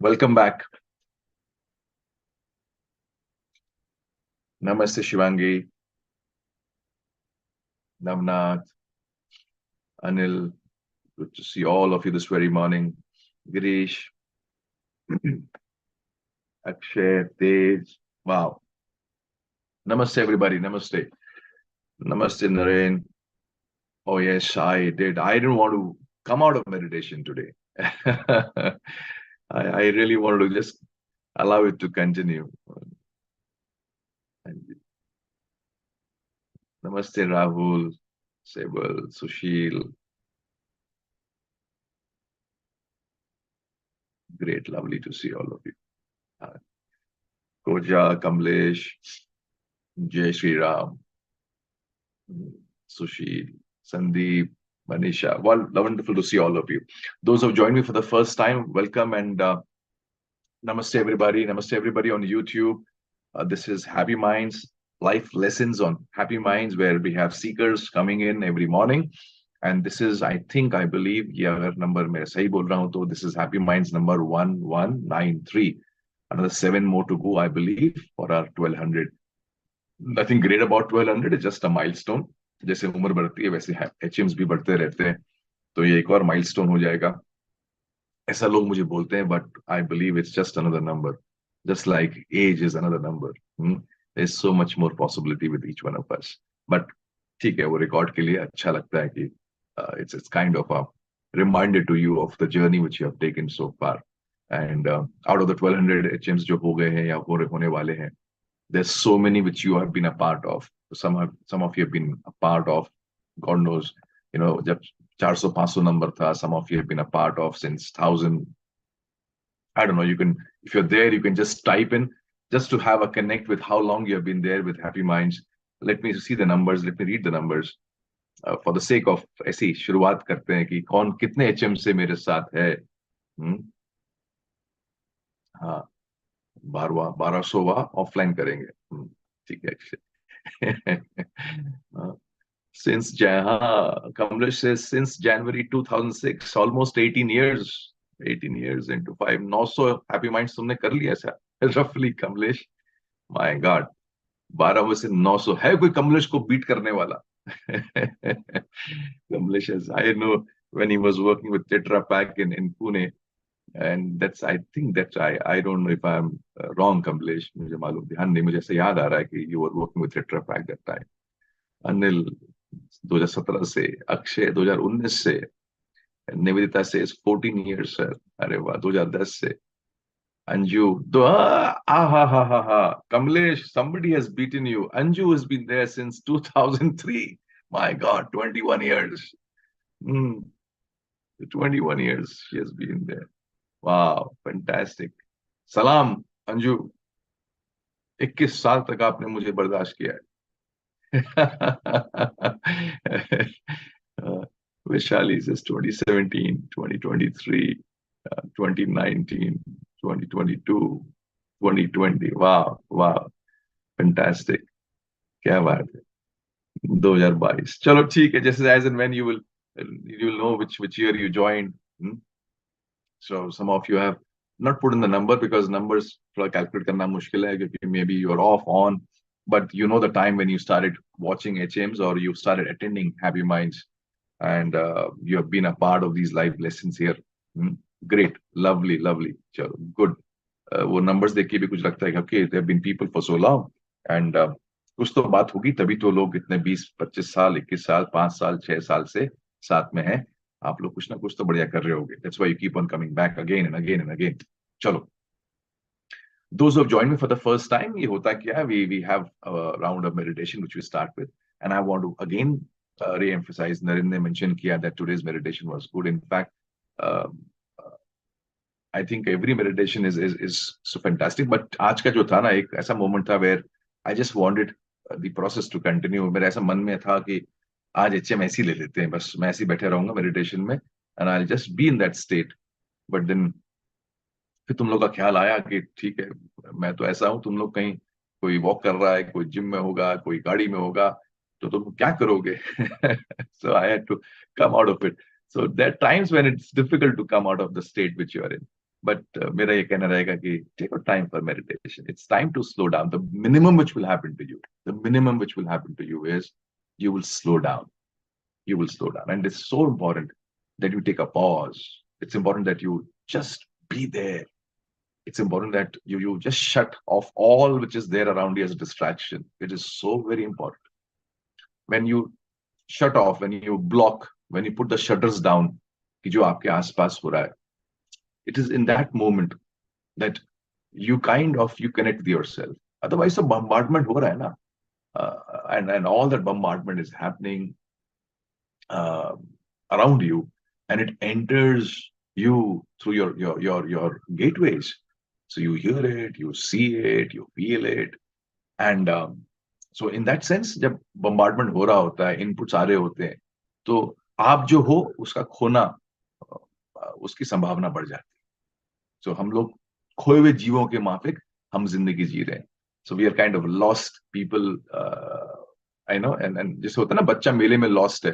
Welcome back. Namaste Shivangi, Navnath, Anil. Good to see all of you this very morning. Girish, Akshay, Tej. Wow. Namaste everybody. Namaste. Namaste Naren. Oh yes, I did. I didn't want to come out of meditation today. I really wanted to just allow it to continue. Namaste Rahul, Sebal, Sushil. Great, lovely to see all of you. Koja, Kamlesh, Jai Shri Ram, Sushil, Sandeep, Manisha. Well, wonderful to see all of you. Those who have joined me for the first time, welcome and namaste everybody. Namaste everybody on YouTube. This is Happy Minds, life lessons on Happy Minds, where we have seekers coming in every morning. And this is, I believe, ये अगर number मैं सही बोल रहा हूँ तो this is Happy Minds number 1193. Another 7 more to go, I believe, for our 1200. Nothing great about 1200, it's just a milestone. जैसे उम्र बढ़ती है वैसे एचएम्स भी बढ़ते रहते हैं, तो ये एक और माइलस्टोन हो जाएगा ऐसा लोग मुझे बोलते हैं, but I believe it's just another number, just like age is another number. There is so much more possibility with each one of us. But ठीक है, वो रिकॉर्ड के लिए अच्छा लगता है कि it's kind of a reminder to you of the journey which you have taken so far. And out of the 1200 एचएम्स जो हो गए हैं या होने वाले हैं, there's so many which you have been a part of. Some of you have been a part of, God knows, जब 400-500 number था, some of you have been a part of since 1000. I don't know, you can, if you're there, you can just type in just to have a connect with how long you have been there with Happy Minds. Let me see the numbers, let me read the numbers. For the sake of ऐसी शुरुआत करते हैं कि कौन कितने HM से मेरे साथ है. हाँ, 1200वां ऑफलाइन करेंगे. ठीक है. Since Kamlesh says since January 2006, almost 18 years. 18 years into 5. 900 Happy Minds तुमने कर लिया ऐसा रफली कमलेश. माय गॉड, 12 में से 900 है कोई कमलेश को बीट करने वाला? Kamlesh, as I know, when he was working with Tetra Pak in Pune, and that's, I think that I don't know if I'm wrong, Kamlesh, मुझे मालूम ध्यान नहीं, मुझे ऐसे याद आ रहा है कि you were working with Tetra Pak that time. Anil 2017 से, अक्षय 2019 से, निवेदिता से 14 years सर. अरे वाह, 2010 से. अंजू दो हा. Kamlesh, somebody has beaten you. Anju has been there since 2003. My God, 21 years. 21 years she has been there. Wow, fantastic. सलाम अंजू, 21 साल तक आपने मुझे बर्दाश्त किया है. Vishali says 2017, 2023, 2019, 2022, 2020. Wow, wow, fantastic. क्या बात है. 2022. चलो ठीक है, जैसे as and when you will know which year you joined. So some of you have not put in the number because numbers थोड़ा calculate करना मुश्किल है क्योंकि maybe you're off on, but you know the time when you started watching HMs or you started attending Happy Minds, and you have been a part of these live lessons here. Great, lovely, lovely. चलो good. वो numbers देख के भी कुछ लगता है कि okay, there have been people for so long, and कुछ तो बात होगी तभी तो लोग इतने 20-25 साल, 21 साल, 5 साल, 6 साल से साथ में हैं. आप लोग कुछ ना कुछ तो बढ़िया कर रहे होगे. That's why you keep on coming back again and again and again. चलो, those who have joined me for the first time, ये होता क्या है, we have a round of meditation which we start with, and I want to again re-emphasize. Naren ने mention किया that today's meditation was good. In fact, I think every meditation is so fantastic. But आज का जो था ना, एक ऐसा moment था where I just wanted the process to continue. मेरे ऐसा मन में था कि आज एचएम ऐसी ले लेते हैं, बस मैं ऐसे बैठे रहूंगा मेडिटेशन में, and I'll just be in that state. But then फिर तुम लोग का ख्याल आया कि ठीक है, मैं तो ऐसा हूं, तुम लोग कहीं कोई वॉक कर रहा है, कोई जिम में होगा, कोई गाड़ी में होगा, तो तुम क्या करोगे? So I had to come out of it. So there are times when it's difficult to come out of the state which you are in. But मेरा ये कहना रहेगा कि take a time for meditation. It's time to slow down. The minimum which will happen to you, the minimum which will happen to you is you will slow down. You will slow down. And it's so important that you take a pause. It's important that you just be there. It's important that you just shut off all which is there around you as a distraction. It is so very important. When you shut off, when you block, when you put the shutters down, कि जो आपके आसपास हो रहा है, it is in that moment that you kind of you connect with yourself. Otherwise, the bombardment हो रहा है ना, and all that bombardment is happening uh, around you, and it enters you through your gateways. So you hear it, you see it, you feel it, and so in that sense, जब bombardment हो रहा होता है, inputs आ रहे होते हैं, तो आप जो हो उसका खोना, उसकी संभावना बढ़ जाती है. So हम लोग खोए हुए जीवों के माफिक हम जिंदगी जी रहे हैं. So we are kind of lost people. I know, and जैसे होता है ना, बच्चा मेले में lost है.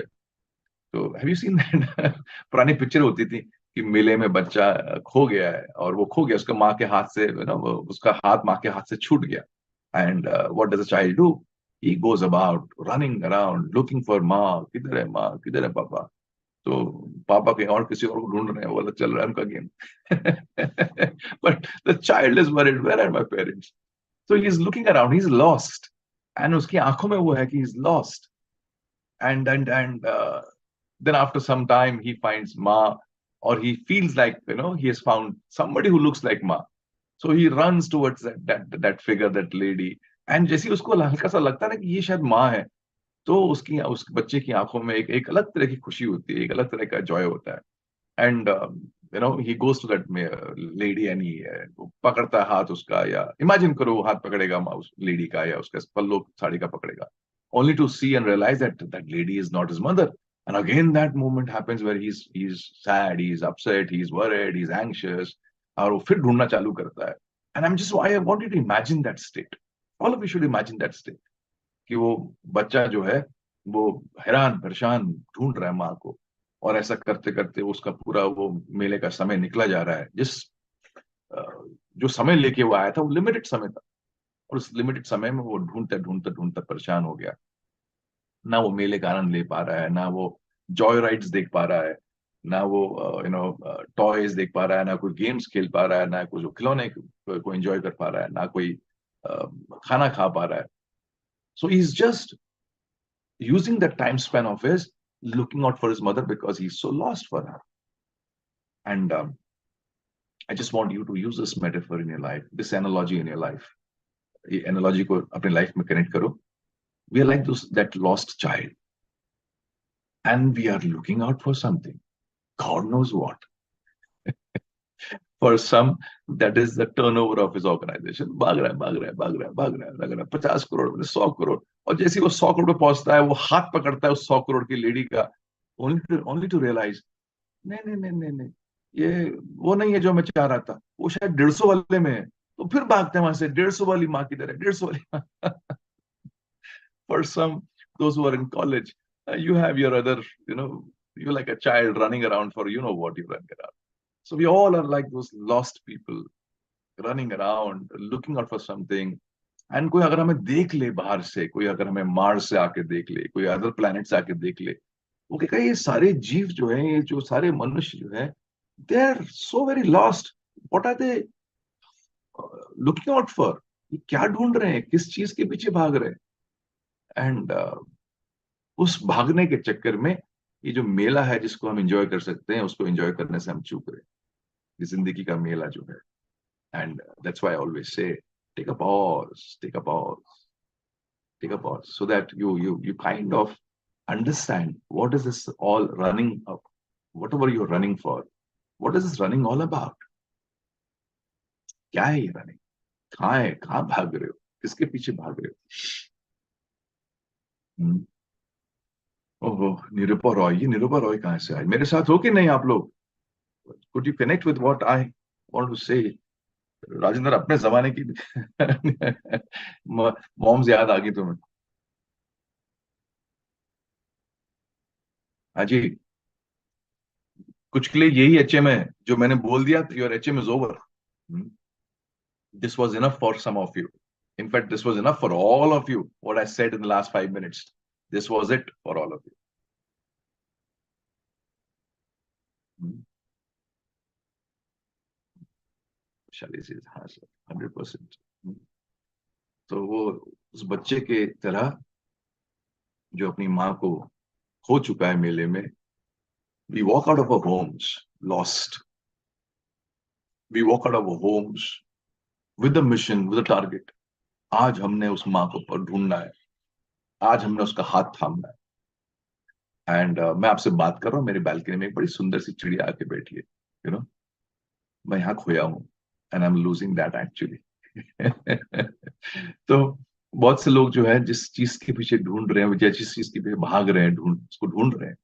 तो हैव यू सीन दैट? पुरानी पिक्चर होती थी कि मेले में बच्चा खो गया है, और वो खो गया, उसका माँ के हाथ से, उसका हाथ माँ के हाथ से छूट गया. And what does a child do? He goes about running around looking for माँ. किधर है माँ, किधर है पापा? तो पापा कहीं और किसी और को ढूंढ रहे हैं, वो वाला चल रहा है उनका game. But the child is worried, where are my parents? So he is looking around, he is lost, and उसकी आंखों में वो है कि he is lost. And then after some time he finds Ma, or he feels like, he has found somebody who looks like Ma. So he runs towards that figure, that lady. And जैसे ही उसको हल्का सा लगता है ना कि ये शायद माँ है, तो उस बच्चे की आंखों में एक एक अलग तरह की खुशी होती है, एक अलग तरह का जॉय होता है. And he goes to that lady, and he पकड़ता है हाथ उसका, या इमेजिन करो वो हाथ पकड़ेगा उस लेडी का, या उसका पल्लो साड़ी का पकड़ेगा, only to see and realize that that lady is not his mother. And again that moment happens where he's sad, he's upset, he's worried, he's anxious, और वो फिर ढूंढना चालू करता है. And I want you to imagine that state. All of you should imagine that state, कि वो बच्चा जो है वो हैरान परेशान ढूंढ रहा है माँ को, और ऐसा करते करते उसका पूरा वो मेले का समय निकला जा रहा है. अ, जो समय लेके वो आया था वो लिमिटेड समय था, और उस लिमिटेड समय में वो ढूंढते ढूंढते ढूंढते परेशान हो गया. ना वो मेले का आनंद ले पा रहा है, ना वो जॉय राइड्स देख पा रहा है, ना वो टॉयज देख पा रहा है, ना कोई गेम्स खेल पा रहा है, ना कोई खिलौने को एंजॉय कर पा रहा है, ना कोई खाना खा पा रहा है. So he is just using that time span of his looking out for his mother because he's so lost for her. And I just want you to use this metaphor in your life, this analogy in your life. ये analogy को अपने life में connect करो. We are like that lost child, and we are looking out for something. God knows what. For some, that is the turnover of his organization. भाग रहा है, भाग रहा है, भाग रहा है, भाग रहा है, भाग रहा है, 50 करोड़, 100 करोड़. और जैसे ही वो 100 करोड़ पे पहुंचता है, वो हाथ पकड़ता है उस 100 करोड़ की लेडी का, only to realize, नहीं नहीं नहीं नहीं नहीं, ये वो नहीं है जो मैं चाह रहा था, वो शायद 150 वाले में है. तो फिर भागते हैं वहां से, 150 वाली माँ की तरह, 150 वाली माँ. For some, those who are in college, you have your other, you're like a child running around for what you run around. So we all are like those lost people running around, looking out for something. And कोई अगर हमें देख ले बाहर से, कोई अगर हमें मार्स से आके देख ले, कोई अदर प्लैनेट से आके देख ले, वो कहेगा ये सारे जीव जो हैं, ये जो सारे मनुष्य जो है, they are so very lost. What are they looking out for? ये क्या ढूंढ रहे हैं, किस चीज के पीछे भाग रहे हैं? एंड उस भागने के चक्कर में ये जो मेला है जिसको हम एंजॉय कर सकते हैं, उसको एंजॉय करने से हम चूक रहे हैं. ये जिंदगी का मेला जो है. And that's why I always say take a pause, take a pause, take a pause, so that you kind of understand what is this all running up, whatever you're running for, what is this running all about? क्या है ये running? कहाँ है, कहाँ भाग रहे हो, किसके पीछे भाग रहे हो? ओहो, निरूपा रॉय. ये निरूपा रॉय कहाँ से आई? मेरे साथ हो कि नहीं आप लोग? Could you connect with what I want to say? Rajendra, अपने जमाने की मॉम्स याद आ गई तुम्हें? हाँ जी. कुछ के लिए यही एचएम है, जो मैंने बोल दिया, your HM is over. This was enough for some of you. In fact, this was enough for all of you. What I said in the last 5 minutes. This was it for all of you. Chrysalis is हाँ sir, 100%. तो वो उस बच्चे के तरह जो अपनी माँ को खो चुका है मेले में. We walk out of our homes lost. We walk out of our homes with a mission, with a target. आज हमने उस माँ को पर ढूंढना है. आज हमने उसका हाथ थामना है. एंड मैं आपसे बात कर रहा हूँ, मेरी बालकनी में एक बड़ी सुंदर सी चिड़िया आके बैठी है. यू नो, मैं यहाँ खोया हूँ. And I am losing that actually. तो बहुत से लोग जो है जिस चीज के पीछे ढूंढ रहे हैं, या जिस चीज के पीछे भाग रहे हैं, उसको ढूंढ रहे हैं,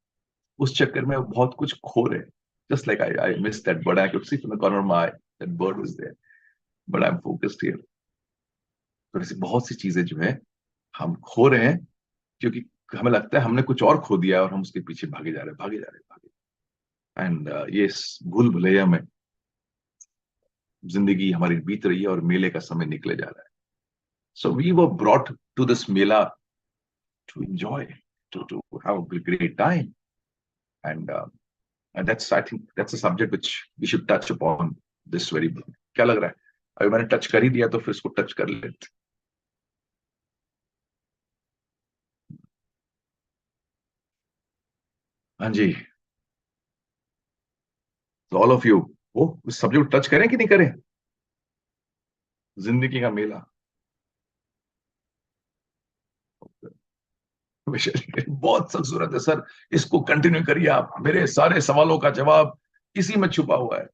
उस चक्कर में वो बहुत कुछ खो रहे हैं. Just like I miss that bird. I could see from the corner of my eye that bird is there, but I am focused here. तो ऐसी बहुत सी चीजें जो है हम खो रहे हैं, क्योंकि हमें लगता है हमने कुछ और खो दिया है और हम उसके पीछे भागे जा रहे हैं, भागे जा रहे हैं, भागे. एंड ये भूल भुलैया में जिंदगी हमारी बीत रही है और मेले का समय निकले जा रहा है. So we were brought to this mela to enjoy, to have a great time. And that's, I think that's a subject which we should touch upon this very. क्या लग रहा है? अभी मैंने टच कर ही दिया तो फिर इसको टच कर लेते. हाँ जी. तो ऑल ऑफ यू, वो इस सब्जेक्ट टच करें कि नहीं करें? जिंदगी का मेला. बहुत खूबसूरत है सर. इसको कंटिन्यू करिए आप. मेरे सारे सवालों का जवाब इसी में छुपा हुआ है.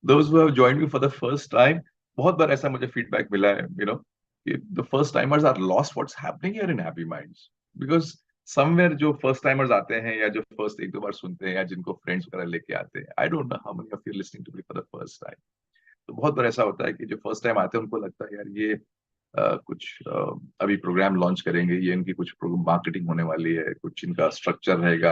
Those who have joined me for the first time, बहुत बार ऐसा मुझे फीडबैक मिला है, the first timers are lost what's happening here in Happy Minds. Because somewhere जो first timers आते हैं, या जो first एक दो बार सुनते हैं, या जिनको फ्रेंड्स वगैरह लेके आते हैं, I don't know how many of you are listening to me for the first time. तो बहुत बार ऐसा होता है कि जो फर्स्ट टाइम आते हैं उनको लगता है यार ये कुछ अभी प्रोग्राम लॉन्च करेंगे, ये इनकी कुछ मार्केटिंग होने वाली है, कुछ इनका स्ट्रक्चर रहेगा,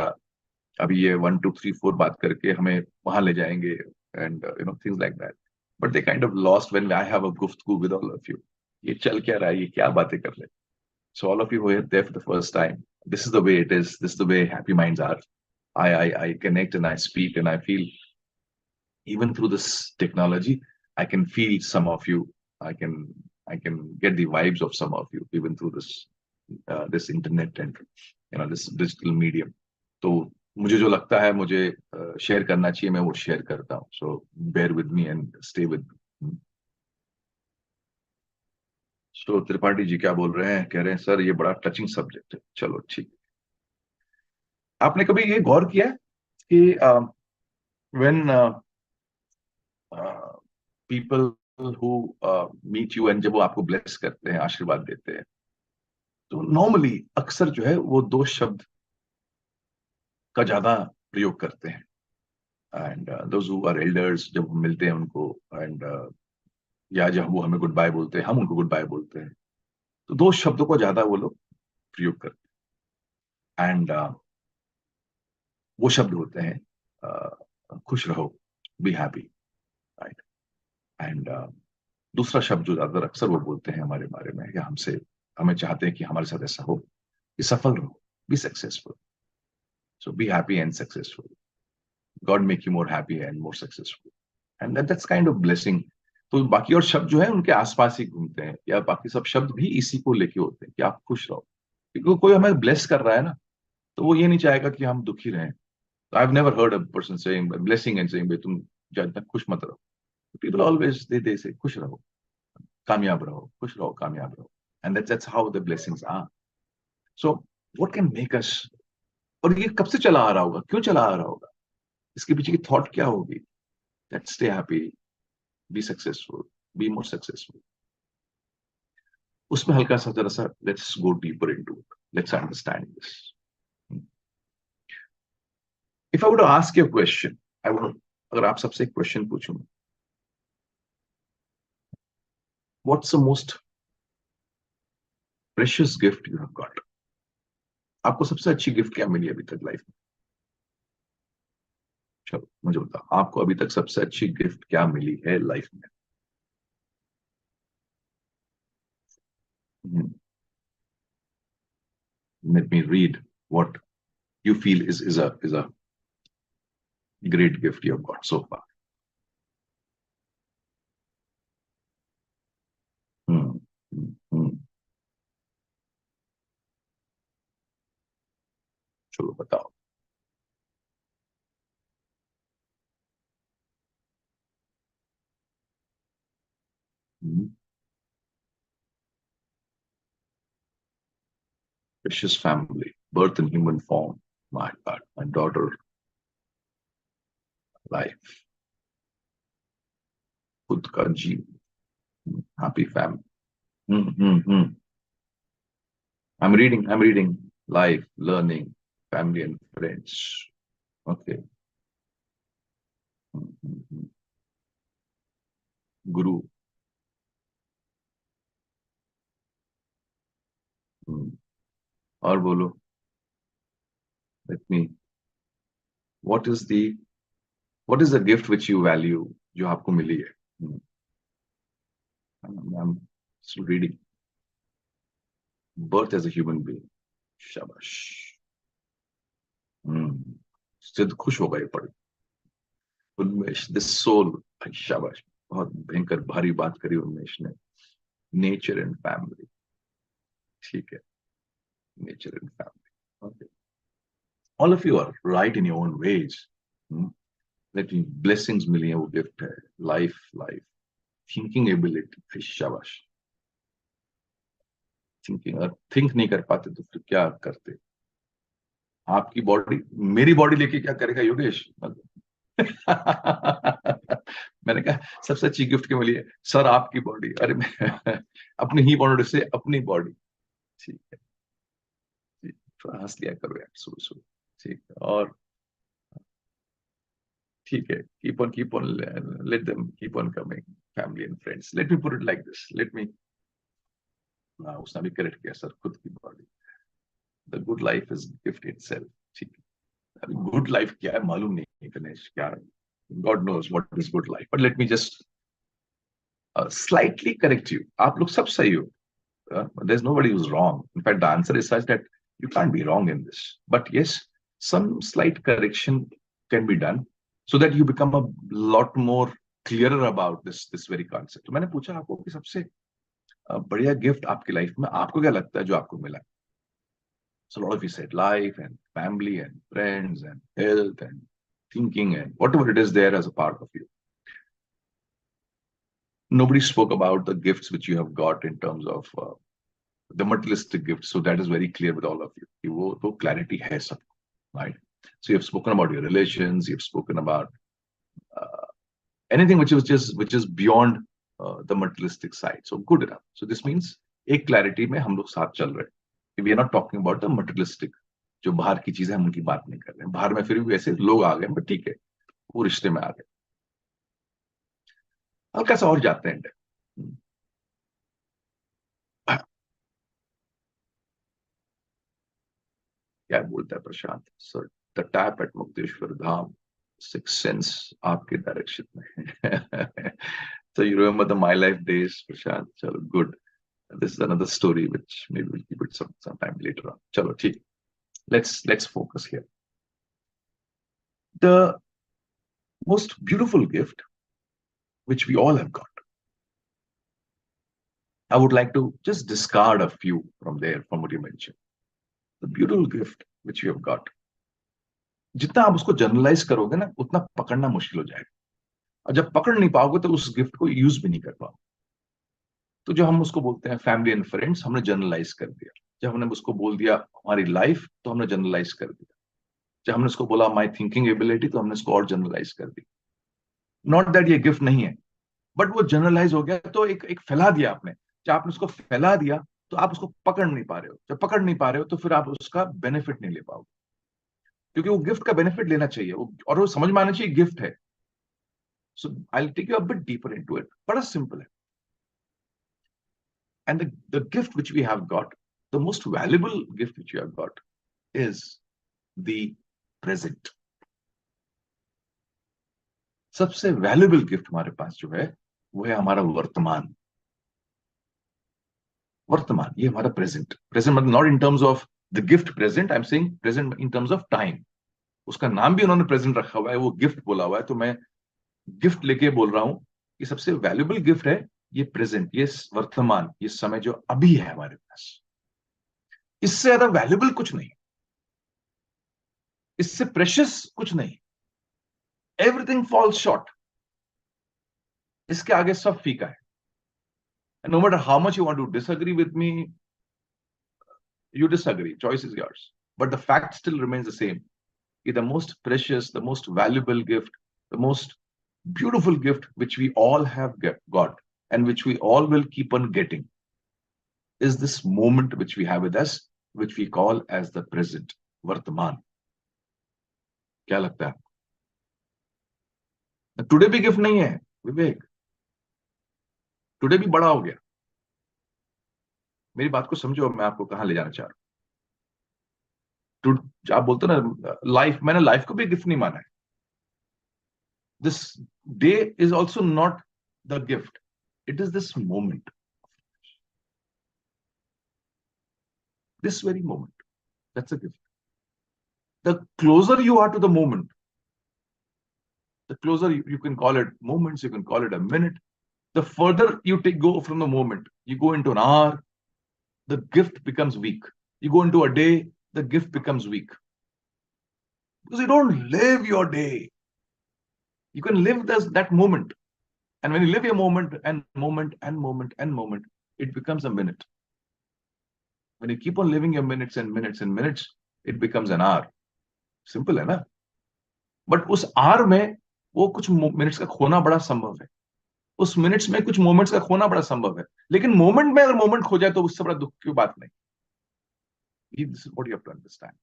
अभी ये 1 2 3 4 बात करके हमें वहां ले जाएंगे, and things like that. But they kind of lost when I have a गुफ्तगू विद ऑल ऑफ यू. ये चल क्या रहा है, ये क्या बातें कर रहे हैं. So all of you here there for the first time, this is the way it is, this is the way happy minds are. I connect and I speak and I feel, even through this technology, I can feel some of you. I can get the vibes of some of you even through this internet and this digital medium. तो मुझे जो लगता है मुझे share करना चाहिए, मैं वो शेयर करता हूँ. So bear with me and stay with. So Tripathi ji क्या बोल रहे हैं? कह रहे हैं सर ये बड़ा टचिंग सब्जेक्ट है. चलो ठीक. आपने कभी ये गौर किया कि when people who meet you, and जब वो आपको ब्लेस करते हैं, आशीर्वाद देते हैं, तो नॉर्मली अक्सर जो है वो दो शब्द का ज्यादा प्रयोग करते हैं. And those who are elders, जब हम मिलते हैं उनको, एंड या जब वो हमें गुड बाय बोलते हैं, हम उनको गुड बाय बोलते हैं, तो दो शब्दों को ज्यादा वो लोग प्रयोग करते हैं. एंड वो शब्द होते हैं खुश रहो, बी हैप्पी, राइट. एंड दूसरा शब्द जो ज्यादातर अक्सर वो बोलते हैं हमारे बारे में, या हमसे, हमें चाहते हैं कि हमारे साथ ऐसा हो कि सफल रहो, be successful. So be happy and successful. God make you more happy and more successful. And that's kind of blessing. तो बाकी और शब्द जो है उनके आसपास ही घूमते हैं, या बाकी सब शब्द भी इसी को लेके होते हैं कि आप खुश रहो. क्योंकि कोई हमें ब्लेस कर रहा है ना, तो वो ये नहीं चाहेगा कि हम दुखी रहें. I have never heard a person saying blessing and saying तुम ज्यादा खुश मत रहो. पीपल ऑलवेज दे से खुश रहो, कामयाब रहो, खुश रहो, कामयाब रहो. And that's how the blessings are. So what can make us, और ये कब से चला आ रहा होगा, क्यों चला आ रहा होगा, इसके पीछे की थॉट क्या होगी? That stay happy, be successful, B more successful. उसमें हल्का सा जरा सा let's go deeper into it, let's understand this. If I would ask you a question, I would, अगर आप सबसे एक क्वेश्चन पूछूं, what's the most precious gift you have got? आपको सबसे अच्छी गिफ्ट क्या मिली अभी तक लाइफ में? चलो मुझे बताओ, आपको अभी तक सबसे अच्छी गिफ्ट क्या मिली है लाइफ में? Let me read what you feel is a great gift you have got so far. हम्म, हम्म, चलो बताओ। Precious family, birth in human form. My God, my daughter, life, खुद का जी, happy family. I'm reading life, learning, family and friends. Okay. Guru. हम्म, और बोलो। Let me. What is the what is the gift which you value जो आपको मिली है? I'm still reading. Birth as a human being. शाबाश। सिद्ध खुश होगा ये पढ़। Unmesh this soul. शाबाश। बहुत भयंकर भारी बात करी उन्मेष ने। Nature and family. ठीक है। Nature and family. Okay. All of you are right in your own ways. लेकिन ब्लेसिंग्स मिली है, वो गिफ्ट है। Life, life, thinking ability. शाबाश। थिंकिंग, अगर थिंक नहीं कर पाते तो फिर क्या करते? आपकी बॉडी, मेरी बॉडी लेके क्या करेगा योगेश? मैंने कहा सबसे अच्छी गिफ्ट क्यों मिली है सर? आपकी बॉडी। अरे मैं अपनी ही बॉडी से अपनी बॉडी। ठीक है, ठीक, थोड़ा हंस लिया करो यार सुबह सुबह। ठीक है, और ठीक है, keep on, let them keep on coming, family and friends. Let me put it like this, let me. उसने भी करेक्ट किया सर, खुद की body. The good life is gift itself. ठीक है, अभी गुड लाइफ क्या है मालूम नहीं गणेश, क्या है? God knows what is good life, but let me just slightly correct you. आप लोग सब सही हो. There's nobody who's wrong. In fact, the answer is such that you can't be wrong in this. But yes, some slight correction can be done so that you become a lot more clearer about this very concept. तो मैंने पूछा आपको कि सबसे बढ़िया gift आपकी life में आपको क्या लगता है जो आपको मिला? So a lot of you said life and family and friends and health and thinking and whatever it is there as a part of you. Nobody spoke about the gifts which you have got in terms of the materialistic gifts. So that is very clear with all of you. वो तो clarity है सब, right? So you have spoken about your relations. You have spoken about uh, anything which is beyond the materialistic side. So good enough. So this means एक clarity में हम लोग साथ चल रहे हैं. We are not talking about the materialistic. जो बाहर की चीजें हम उनकी बात नहीं कर रहे हैं. बाहर में फिर भी ऐसे लोग आ गए, बट ठीक है, वो रिश्ते में आ गए. हल्का सा और जाते हैं. क्या बोलता है Prashant sir? The tap at Mukteshwar Dham, six sense आपके डायरेक्शन में. So you remember the my life days, Prashant? चलो good. This is another story which maybe we'll keep it sometime later on. चलो ठीक. Let's focus here. The most beautiful gift which we all have got. I would like to just discard a few from there, from what you mentioned. The beautiful gift which you have got. जितना आप उसको generalise करोगे ना, उतना पकड़ना मुश्किल हो जाएगा. और जब पकड़ नहीं पाओगे तो उस गिफ्ट को यूज भी नहीं कर पाओगे. तो जो हम उसको बोलते हैं फैमिली एंड फ्रेंड्स, हमने जनरलाइज कर दिया. जब हमने उसको बोल दिया हमारी लाइफ, तो हमने जनरलाइज कर दिया. जब हमने उसको बोला माई थिंकिंग एबिलिटी, तो हमने उसको और जनरलाइज कर दी. नॉट दैट ये गिफ्ट नहीं है, बट वो जनरलाइज हो गया, तो एक फैला दिया आपने. जब आपने उसको फैला दिया, तो आप उसको पकड़ नहीं पा रहे हो. जब पकड़ नहीं पा रहे हो, तो फिर आप उसका बेनिफिट नहीं ले पाओगे, क्योंकि वो गिफ्ट का बेनिफिट लेना चाहिए, और वो समझ में आना चाहिए गिफ्ट है. So I take you a bit deeper into it. बड़ा सिंपल है. And the gift which we have got, the most valuable gift which you have got is the present. सबसे वैल्यूबल गिफ्ट हमारे पास जो है वो है हमारा वर्तमान। वर्तमान, ये हमारा प्रेजेंट। प्रेजेंट मतलब not in terms of the gift present, I am saying present in terms of time. उसका नाम भी उन्होंने प्रेजेंट रखा हुआ है, वो गिफ्ट बोला हुआ है, तो मैं गिफ्ट लेके बोल रहा हूं कि सबसे वैल्यूबल गिफ्ट है ये प्रेजेंट, ये वर्तमान, ये समय जो अभी है हमारे पास। इससे ज्यादा वैल्यूबल कुछ नहीं, इससे प्रेशियस कुछ नहीं। एवरीथिंग फॉल्स शॉर्ट, इसके आगे सब फीका है। No matter how much you want to disagree with me, you disagree, choice is yours, but the fact still remains the same. The most precious, the most valuable gift, the most beautiful gift which we all have got and which we all will keep on getting is this moment which we have with us, which we call as the present, वर्तमान। क्या लगता है? Today भी gift नहीं है विवेक, today भी बड़ा हो गया। मेरी बात को समझो, मैं आपको कहां ले जाना चाह रहा हूं। आप बोलते ना लाइफ, मैंने लाइफ को भी गिफ्ट नहीं माना है। This day is also not the gift. It is this moment. This very moment. That's a gift. The closer you are to the moment, the closer you can call it moments, you can call it a minute. The further you go from the moment, you go into an hour, the gift becomes weak. You go into a day, the gift becomes weak. Because you don't live your day. You can live that moment. And when you live your moment and moment and moment and moment, it becomes a minute. When you keep on living your minutes and minutes and minutes, it becomes an hour. Simple है ना। But उस are में वो कुछ minutes का खोना बड़ा संभव है, उस मिनट्स में कुछ मोमेंट्स का खोना बड़ा संभव है। लेकिन मोमेंट में अगर मोमेंट खो जाए तो उससे बड़ा दुख की बात नहीं। This is what you have to understand.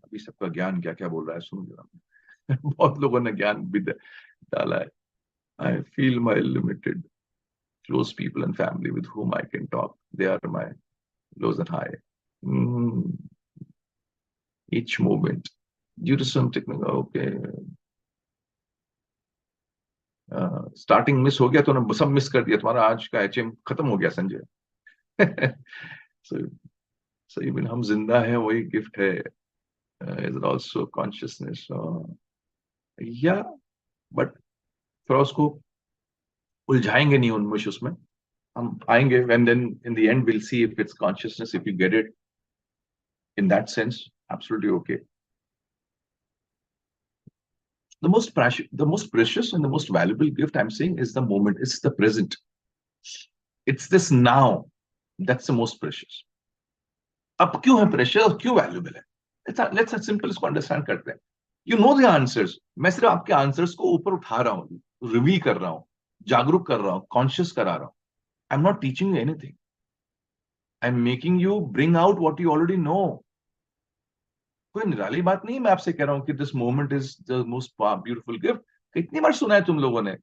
अभी सबका ज्ञान क्या क्या बोल रहा है सुन जरा। बहुत लोगों ने ज्ञान भी डाला है। I feel my limited close people and family with whom I can talk. They are my lows and high. Mm, each moment. Due to some technical, okay. Starting miss हो गया तो ना सब मिस कर दिया, तुम्हारा आज का एचएम खत्म हो गया संजय। सो इवन हम जिंदा है वही गिफ्ट है। इज इट आल्सो कॉन्शियसनेस, या बट थोड़ा उसको उलझाएंगे नहीं उनमें, उसमें हम आएंगे and then in the end will see if it's consciousness, if you get it in that sense, absolutely okay. The most precious and the most valuable gift I'm saying is the moment. It's the present. It's this now. That's the most precious. अब क्यों है precious और क्यों valuable है? Let's simple इसको understand करते हैं। You know the answers. मैं सिर्फ आपके आंसर्स को ऊपर उठा रहा हूँ, रिवील कर रहा हूँ, जागरूक कर रहा हूँ, कॉन्शियस करा रहा हूँ। I am not teaching you anything, I am making you bring out what you already know. कोई निराली बात नहीं, मैं आपसे कह रहा हूं कि this moment is the most beautiful gift. कितनी बार सुना है तुम लोगों ने,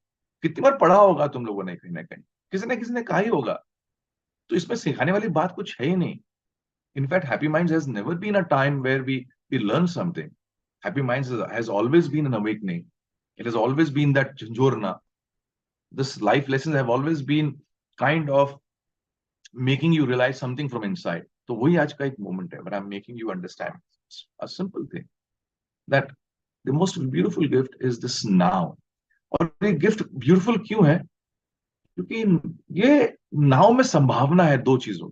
कितनी बार पढ़ा होगा तुम लोगों ने, कहीं ना कहीं किसी ने कहा ही होगा। तो इसमें सिखाने वाली बात कुछ है ही नहीं। In fact happy minds has never been a time where we learn something. Happy minds has always been an awakening. It has always been that झंझोरना। This life lessons have always been kind of making you realise something from inside. तो वही आज का एक moment है, when I am making you understand a simple thing, that the most beautiful gift is this now. और ये gift beautiful क्यों है? क्योंकि ये नाव में संभावना है दो चीजों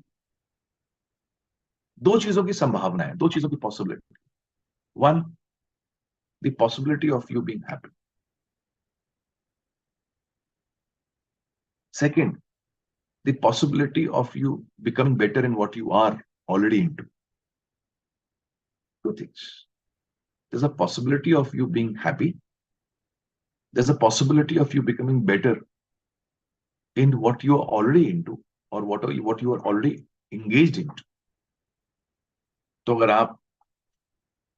की संभावना है, दो चीजों की possibility. One, the possibility of you being happy. Second, the possibility of you becoming better in what you are already into. Two things, there's a possibility of you being happy, there's a possibility of you becoming better in what you are already into, or what you are already engaged into. तो अगर आप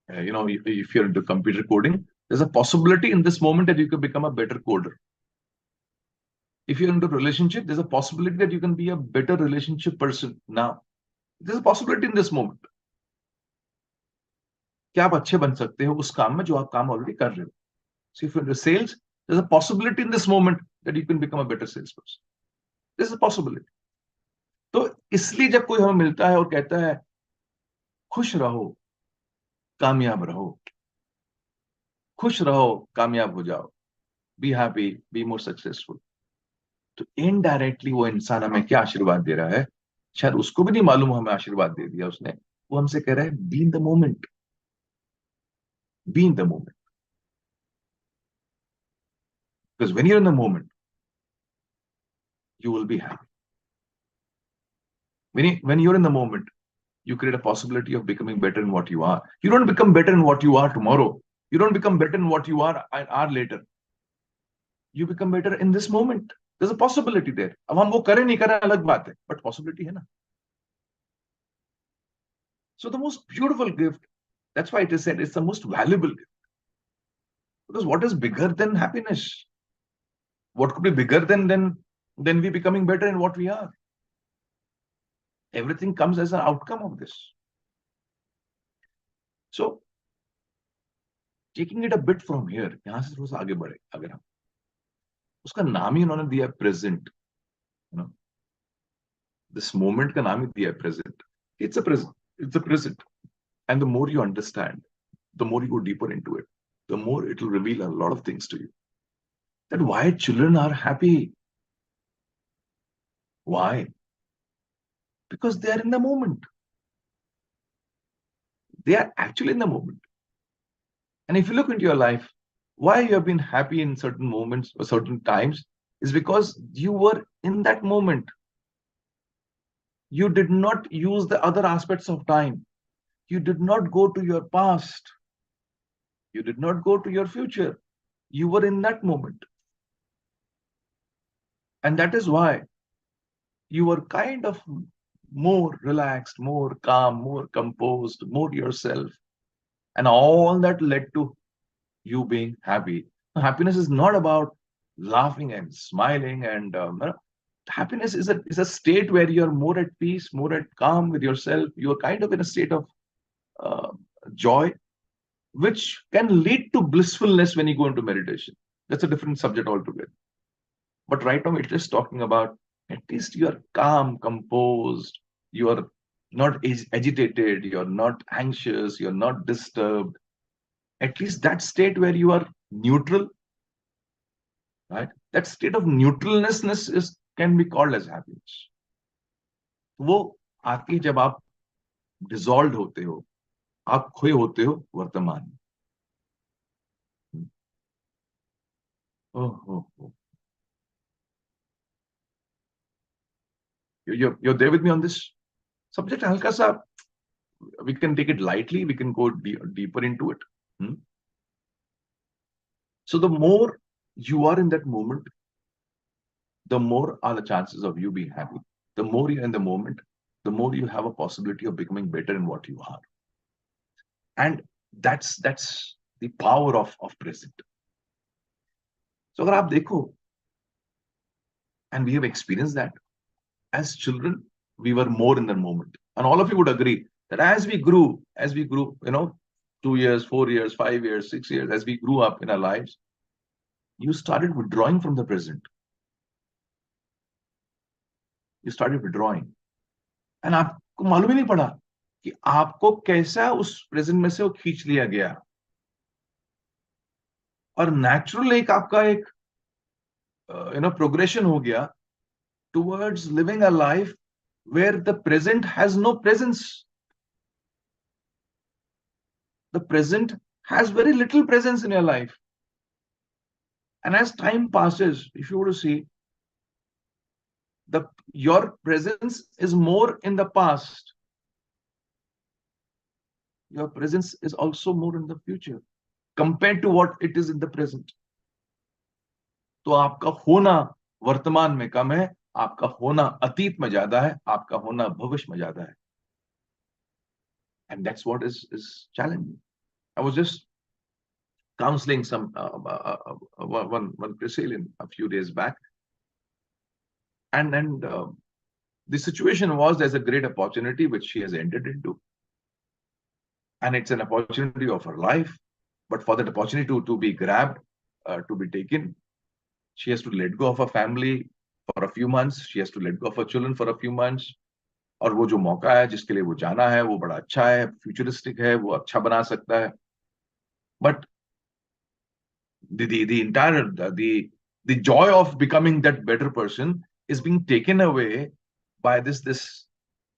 if you're into computer coding, there's a possibility in this moment that you can become a better coder. If you're into relationship, there's a possibility that you can be a better relationship person now. There's a possibility in this moment. कि आप अच्छे बन सकते हो उस काम में जो आप काम ऑलरेडी कर रहे हो. So if you're into sales, there's a possibility in this moment that you can become a better salesperson. This is a possibility. तो इसलिए जब कोई हमें मिलता है और कहता है खुश रहो, कामयाब रहो, खुश रहो, कामयाब हो जाओ, B happy, be more successful, तो इनडायरेक्टली वो इंसान हमें क्या आशीर्वाद दे रहा है, शायद उसको भी नहीं मालूम हमें आशीर्वाद दे दिया उसने. वो हमसे कह रहा है be in the moment, be in the moment. Because when you're in the moment you will be happy. When you're in the moment, you create a possibility of becoming better in what you are. You don't become better in what you are tomorrow. You don't become better in what you are an hour later. You become better in this moment. There's a possibility there. अब हम वो करें नहीं करें अलग बात है, but possibility है ना. So the most beautiful gift, that's why it is said it's the most valuable gift. Because what is bigger than happiness? What could be bigger than we becoming better in what we are? Everything comes as an outcome of this. So taking it a bit from here, यहां से थोड़ा सा आगे बढ़े अगर हम, उसका नाम ही उन्होंने दिया present. You know, this moment का नाम ही दिया है present. It's a present, it's a present. And the more you understand, the more you go deeper into it, the more it will reveal a lot of things to you. That why children are happy. Why? Because they are in the moment. They are actually in the moment. And if you look into your life, why you have been happy in certain moments or certain times is because you were in that moment. You did not use the other aspects of time. You did not go to your past. You did not go to your future. You were in that moment. And that is why you were kind of more relaxed, more calm, more composed, more yourself. And all that led to you being happy. Happiness is not about laughing and smiling and happiness is a state where you're more at peace, more at calm with yourself. You're kind of in a state of uh, joy, which can lead to blissfulness when you go into meditation. That's a different subject altogether. But right now, we're just talking about at least you're calm, composed, you're not agitated, you're not anxious, you're not disturbed. At least that state where you are neutral, right? That state of neutralness is can be called as happiness. वो आती है जब आप dissolve होते हो, आप खोए होते हो वर्तमान में. ओह, you're there with me on this subject. हल्का सा, we can take it lightly, we can go deeper into it. So the more you are in that moment, the more are the chances of you being happy. The more you're in the moment, the more you have a possibility of becoming better in what you are. And that's the power of present. So अगर आप देखो, and we have experienced that as children, we were more in the moment. And all of you would agree that as we grew, 2 years, 4 years, 5 years, 6 years, as we grew up in our lives, you started withdrawing from the present. You started withdrawing. And आपको मालूम ही नहीं पड़ा कि आपको कैसा उस present में से वो खींच लिया गया. और नेचुरल एक आपका एक प्रोग्रेशन हो गया towards living a life where the present has no presence. The present has very little presence in your life. And as time passes, if you were to see, your presence is more in the past. Your presence is also more in the future compared to what it is in the present. तो आपका होना वर्तमान में कम है, आपका होना अतीत में ज्यादा है, आपका होना भविष्य में ज्यादा है. And that's what is challenging. I was just counseling one Brazilian a few days back, and the situation was there's a great opportunity which she has entered into, and it's an opportunity of her life. But for that opportunity to be grabbed, to be taken, she has to let go of her family for a few months. She has to let go of her children for a few months. और वो जो मौका है जिसके लिए वो जाना है वो बड़ा अच्छा है, फ्यूचरिस्टिक है, वो अच्छा बना सकता है. But the entire the joy of becoming that better person is being taken away by this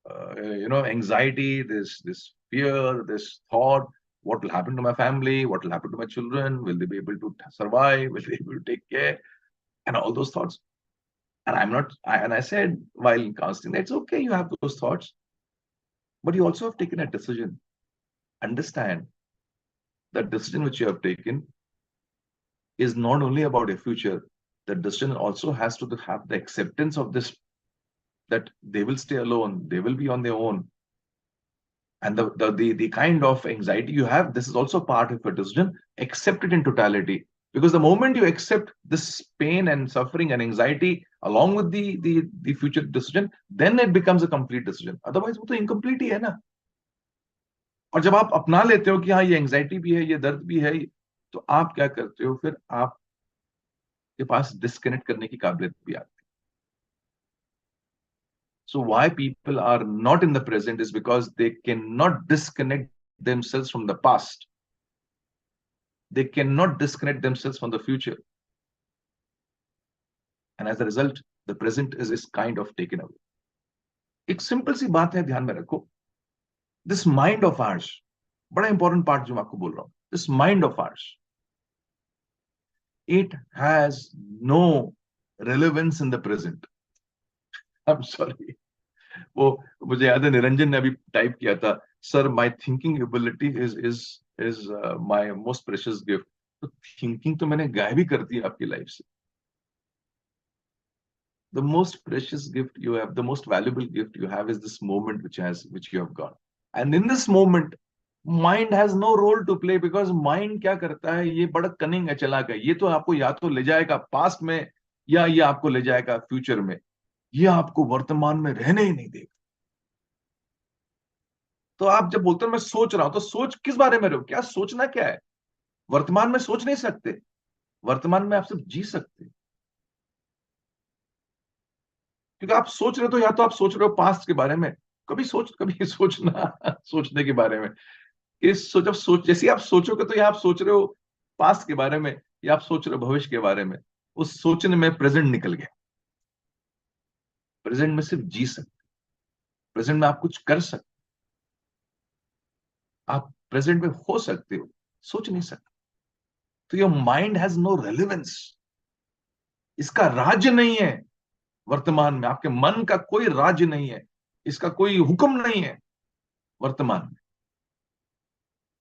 anxiety, this fear, this thought. What will happen to my family? What will happen to my children? Will they be able to survive? Will they be able to take care? And all those thoughts. And I said while counseling, it's okay, you have those thoughts, but you also have taken a decision. Understand that decision which you have taken is not only about your future. The decision also has to have the acceptance of this, that they will stay alone, they will be on their own. And the kind of anxiety you have, this is also part of your decision. Accept it in totality. Because the moment you accept this pain and suffering and anxiety along with the future decision, then it becomes a complete decision. Otherwise, वो तो incomplete ही है ना. और जब आप अपना लेते हो कि हाँ ये एंजाइटी भी है, ये दर्द भी है, तो आप क्या करते हो फिर? आपके पास डिस्कनेक्ट करने की काबिलियत भी आती है. So why people are not in the present is because they cannot disconnect themselves from the past. They cannot disconnect themselves from the future. And as a result, the present is kind of taken away. एक simple सी बात है, ध्यान में रखो. This mind of ours, बड़ा important part जो मैं आपको बोल रहा हूं. This mind of ours, it has no relevance in the present. I'm sorry. वो मुझे याद है निरंजन ने अभी टाइप किया था, sir my thinking ability is my most precious gift. तो थिंकिंग तो मैंने गायब ही कर दी आपकी लाइफ से. The most precious gift you have, the most valuable gift you have is this moment which you have got. And in this moment, mind has no role to play, because mind क्या करता है, ये बड़ा cunning है, चालाक है. ये तो आपको या तो ले जाएगा पास्ट में, या ये आपको ले जाएगा फ्यूचर में. ये आपको वर्तमान में रहने ही नहीं देगा. तो आप जब बोलते हो मैं सोच रहा हूं, तो सोच किस बारे में रहे हो? क्या सोचना क्या है? वर्तमान में सोच नहीं सकते. वर्तमान में आप सिर्फ जी सकते हैं. क्योंकि आप सोच रहे हो, तो या तो आप सोच रहे हो पास्ट के बारे में, कभी सोचना सोचने के बारे में. जब जैसे आप सोचोगे, तो या आप सोच रहे हो पास्ट के बारे में, या आप सोच रहे हो भविष्य के बारे में. उस सोचने में प्रेजेंट निकल गया. प्रेजेंट में सिर्फ जी सकते. प्रेजेंट में आप कुछ कर सकते. आप प्रेजेंट में हो सकते हो, सोच नहीं सकते. तो your mind has no relevance. इसका राज्य नहीं है वर्तमान में. आपके मन का कोई राज्य नहीं है, इसका कोई हुक्म नहीं है वर्तमान में.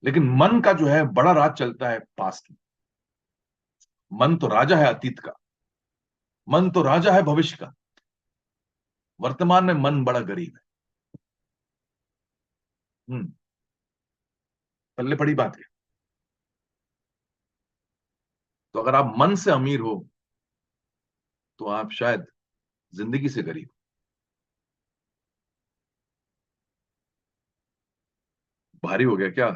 लेकिन मन का जो है बड़ा राज चलता है पास्ट में. मन तो राजा है अतीत का, मन तो राजा है भविष्य का. वर्तमान में मन बड़ा गरीब है. पल्ले पड़ी बात है. तो अगर आप मन से अमीर हो, तो आप शायद जिंदगी से गरीब. भारी हो गया क्या?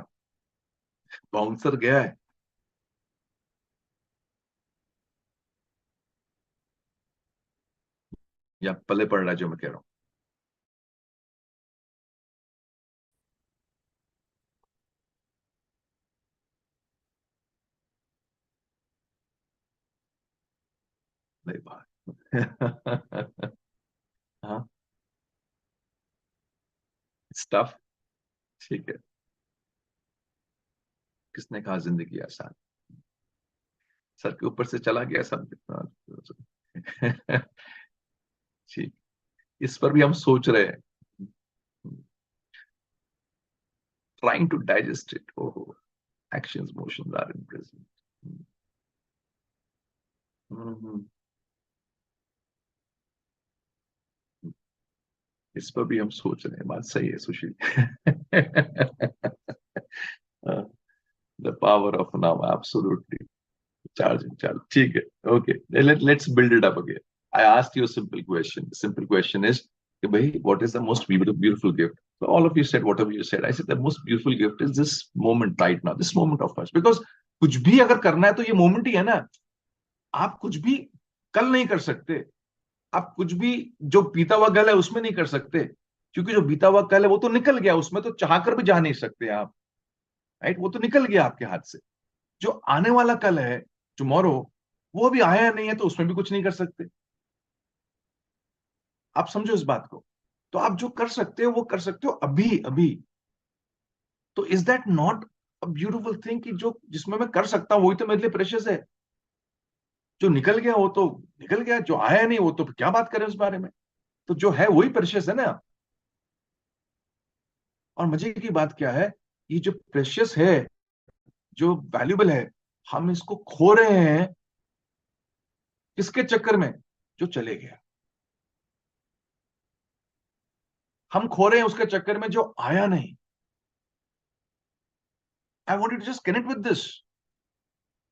बाउंसर गया है. या पल्ले पड़ रहा है जो मैं कह रहा हूं? नहीं बात. हाँ, स्टफ. ठीक है. किसने कहा जिंदगी आसान? सर के ऊपर से चला गया सब. ठीक. इस पर भी हम सोच रहे हैं. Trying to digest it. Oh, actions, motions are in present. हम्म. इस पर भी हम सोच रहे हैं. बात सही है सुशील. The power of now, absolutely. Charge. ठीक है. Okay. Let's build it up again. I asked you a simple question. The simple question is कि भाई, what is the most beautiful gift? So all of you said whatever you said. I said the most beautiful gift is this moment right now, this moment of us. Because कुछ भी अगर करना है तो ये moment ही है ना. आप कुछ भी कल नहीं कर सकते. आप कुछ भी जो बीता हुआ कल है उसमें नहीं कर सकते, क्योंकि जो बीता हुआ कल है वो तो निकल गया, उसमें तो चाह कर भी जा नहीं सकते आप. राइट, वो तो निकल गया आपके हाथ से. जो आने वाला कल है, टुमारो, वो अभी आया नहीं है, तो उसमें भी कुछ नहीं कर सकते. आप समझो इस बात को. तो आप जो कर सकते हो वो कर सकते हो अभी अभी. तो is that not a beautiful thing कि जो जिसमें मैं कर सकता हूं वही तो मेरे लिए प्रेशियस है. जो निकल गया वो तो निकल गया, जो आया नहीं वो तो क्या बात करें उस बारे में. तो जो है वही प्रेशियस है ना. और मजे की बात क्या है, ये जो प्रेशियस है, जो वैल्यूबल है, हम इसको खो रहे हैं किसके चक्कर में? जो चले गया. हम खो रहे हैं उसके चक्कर में जो आया नहीं. I want you to just connect with this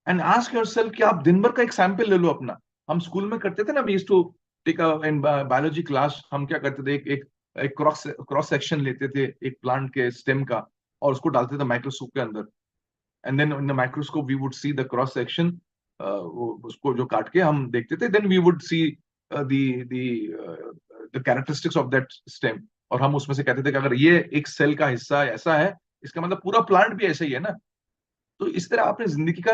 and ask yourself कि आप दिन भर का एक सैंपल ले लो अपना. हम स्कूल में करते थे ना, we used to take in biology class. हम क्या करते थे, एक क्रॉस सेक्शन लेते थे एक प्लांट के स्टेम का, और उसको डालते थे माइक्रोस्कोप के अंदर. And then in the microscope we would see the cross section. उसको जो काट के हम देखते थे, then we would see the characteristics of that stem. और हम उसमें से कहते थे कि अगर ये एक सेल का हिस्सा ऐसा है, इसका मतलब पूरा प्लांट भी ऐसा ही है ना. तो इस तरह आपने जिंदगी का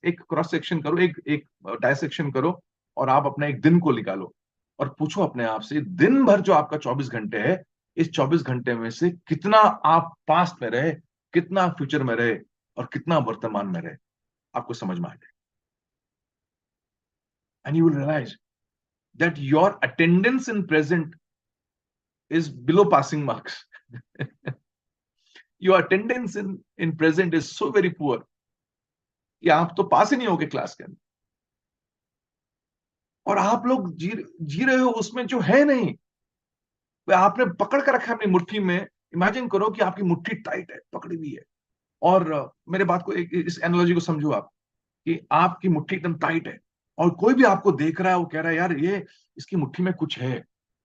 एक क्रॉस सेक्शन करो, एक एक डायसेक्शन करो, और आप अपना एक दिन को निकालो और पूछो अपने आप से, दिन भर जो आपका 24 घंटे है, इस 24 घंटे में से कितना आप पास्ट में रहे, कितना फ्यूचर में रहे, और कितना वर्तमान में रहे. आपको समझ में आ जाए. And you will realise that your attendance in present is below passing marks. Your attendance in present is so very poor कि आप तो पास ही नहीं होगे क्लास के अंदर. और आप लोग जी रहे हो उसमें जो है नहीं. आपने पकड़ कर रखा है अपनी मुट्ठी में. इमेजिन करो कि आपकी मुट्ठी टाइट है, पकड़ी हुई है. और मेरे बात को इस एनालॉजी को समझो आप, कि आपकी मुट्ठी एकदम टाइट है, और कोई भी आपको देख रहा है, वो कह रहा है यार ये इसकी मुट्ठी में कुछ है,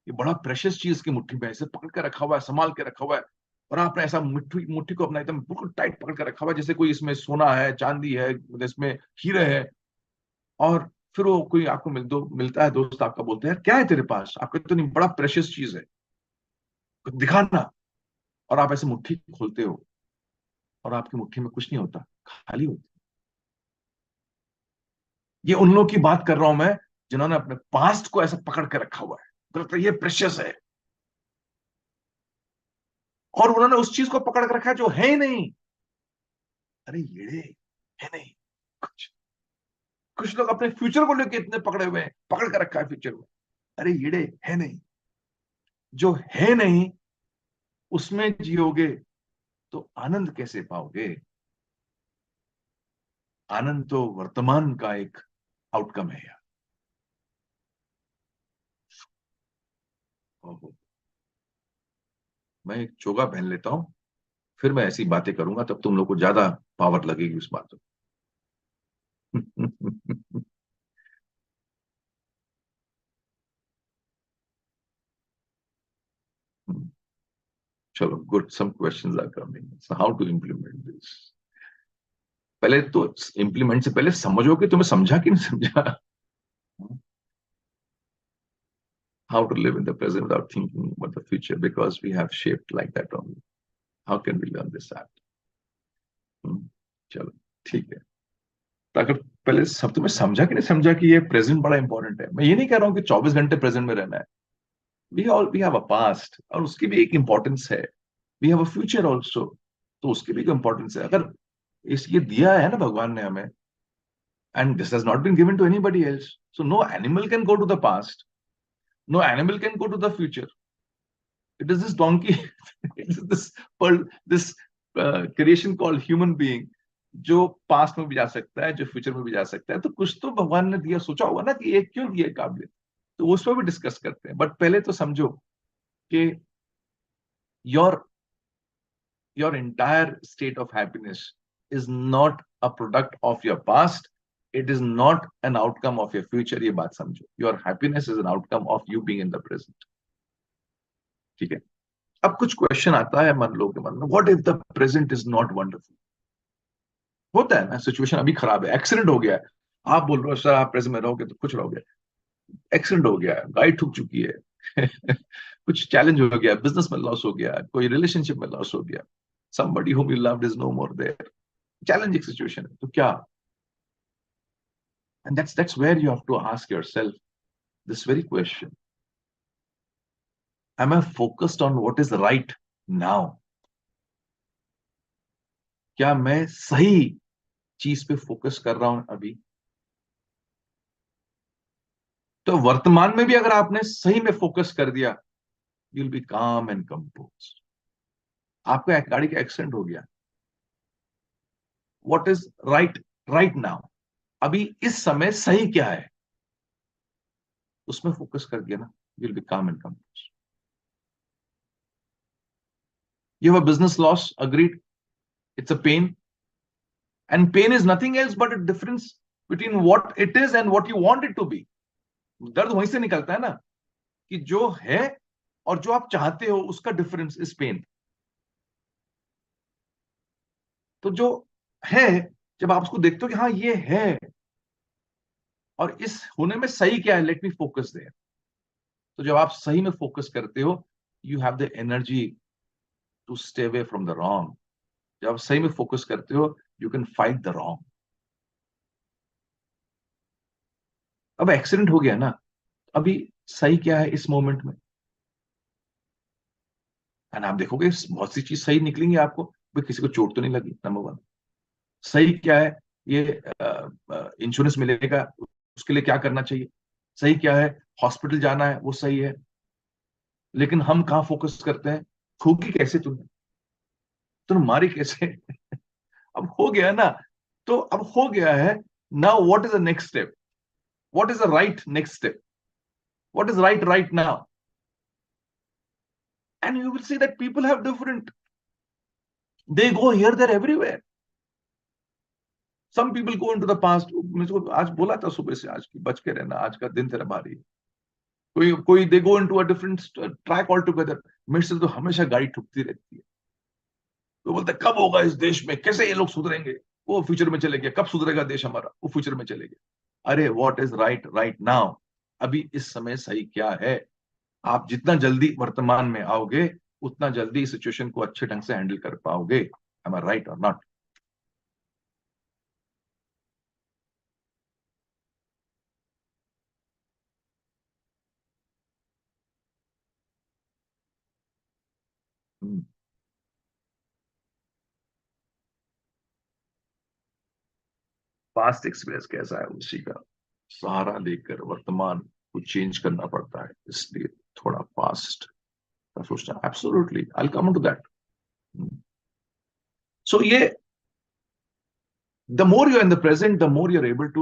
ये बड़ा प्रेशियस चीज की मुट्ठी में, इसे पकड़ के रखा हुआ है, संभाल के रखा हुआ है. और आपने ऐसा मुट्ठी मुट्ठी को अपना एकदम बिल्कुल टाइट पकड़ के रखा हुआ है, जैसे कोई इसमें सोना है, चांदी है, इसमें हीरे है. और फिर वो कोई आपको मिलता है दोस्त, आपका बोलते हैं क्या है तेरे पास, आपका तो नहीं बड़ा प्रेशियस चीज है, कुछ दिखाना. और आप ऐसे मुट्ठी खोलते हो, और आपकी मुट्ठी में कुछ नहीं होता, खाली होती. ये उन लोगों की बात कर रहा हूं मैं, जिन्होंने अपने पास्ट को ऐसा पकड़ के रखा हुआ है, तो ये प्रेशियस है. और उन्होंने उस चीज को पकड़ के रखा है जो है ही नहीं. अरे ये है नहीं. कुछ कुछ लोग अपने फ्यूचर को लेकर इतने पकड़े हुए हैं, पकड़ के रखा है फ्यूचर में. अरे ये है नहीं. जो है नहीं उसमें जियोगे तो आनंद कैसे पाओगे? आनंद तो वर्तमान का एक आउटकम है यार. ओहो. मैं एक चोगा पहन लेता हूं, फिर मैं ऐसी बातें करूंगा, तब तुम लोग को ज्यादा पावर लगेगी उस बात में. चलो good, some questions are coming. So how to implement this? पहले तो इम्प्लीमेंट से पहले समझो कि तुम्हें समझा कि नहीं समझा. How to live in the present without thinking about the future, because we have shaped like that only. How can we learn this art? चलो ठीक है. तो अगर पहले सब तुम्हें समझा कि नहीं समझा कि ये प्रेजेंट बड़ा इंपॉर्टेंट है. मैं ये नहीं कह रहा हूँ कि 24 घंटे प्रेजेंट में रहना है. वी हैव अ पास्ट, और उसकी भी एक इंपॉर्टेंस है. We have a future also, तो उसकी भी इंपॉर्टेंस है. अगर इस ये दिया है ना भगवान ने हमें, and this has not been given to anybody else. So no animal can go to the past. No animal can go to the future. It is this donkey, it is this creation called human being, जो past में भी जा सकता है, जो future में भी जा सकता है. तो कुछ तो भगवान ने दिया, सोचा होगा ना कि ये क्यों दिया काबिलियत. तो उस पर भी डिस्कस करते हैं. बट पहले तो समझो कि your your entire state of happiness is not a product of your past. It is not an outcome of your future. ये बात समझो. Your happiness is an outcome of you being in the present. ठीक है. अब कुछ question आता है मन लोगों के मन में, what if the present is not wonderful? होता है ना, सिचुएशन अभी खराब है, एक्सीडेंट हो गया है, आप बोल रहे हो सर आप प्रेजेंट में रहोगे तो खुश रहोगे, एक्सीडेंट हो गया है, गाड़ी ठुक चुकी है कुछ चैलेंज हो गया, बिजनेस में लॉस हो गया, कोई रिलेशनशिप में लॉस हो गया, somebody whom you loved is no more there, challenging situation है, तो क्या? And that's where you have to ask yourself this very question: am I focused on what is right now? क्या मैं सही चीज पे फोकस कर रहा हूं अभी? तो वर्तमान में भी अगर आपने सही में फोकस कर दिया, यू विल बी काम एंड कंपोज। आपका गाड़ी का एक्सीडेंट हो गया, what is right right now? अभी इस समय सही क्या है, उसमें फोकस कर दिया ना, यू विल बी काम and compose. You have a business loss, agreed. It's a pain. And pain is nothing else but a difference between what it is and what you want it to be. दर्द वहीं से निकलता है ना, कि जो है और जो आप चाहते हो उसका डिफरेंस इज पेन। तो जो है, जब आप उसको देखते हो कि हाँ ये है, और इस होने में सही क्या है, लेट मी फोकस देयर। तो जब आप सही में फोकस करते हो, you have the energy to stay away from the wrong. जब आप सही में फोकस करते हो, you can fight the wrong. अब एक्सीडेंट हो गया ना, अभी सही क्या है इस मोमेंट में? एंड आप देखोगे बहुत सी चीज सही निकलेंगी आपको, भाई किसी को चोट तो नहीं लगी, नंबर वन। सही क्या है, ये इंश्योरेंस मिलेगा, उसके लिए क्या करना चाहिए? सही क्या है, हॉस्पिटल जाना है, वो सही है। लेकिन हम कहाँ फोकस करते हैं, ठोकी कैसे तुम मारी कैसे अब हो गया ना, तो अब हो गया है। Now what is the next step? What is the right next step? What is right right now? And you will see that people have different, they go here there everywhere. Some people go into the past। मुझको आज बोला था सुबह से, आज की बच के रहना, आज का दिन तेरा भारी है। कोई कोई they go into a different track all together. मेरे से तो हमेशा गाड़ी ठुकती रहती है। तो बोलते कब होगा इस देश में, कैसे ये लोग सुधरेंगे? वो फ्यूचर में चले गए, कब सुधरेगा देश हमारा? वो फ्यूचर में चले गए। अरे what is right right now? अभी इस समय सही क्या है? आप जितना जल्दी वर्तमान में आओगे, उतना जल्दी इस सिचुएशन को अच्छे ढंग से हैंडल कर पाओगे। एम आई राइट और नॉट? पास्ट एक्सपीरियंस कैसा है, उसी का सहारा लेकर वर्तमान को चेंज करना पड़ता है, इसलिए थोड़ा पास्ट का सोचना। Absolutely, I come to that. So ये, the more you are in the present, the more you are able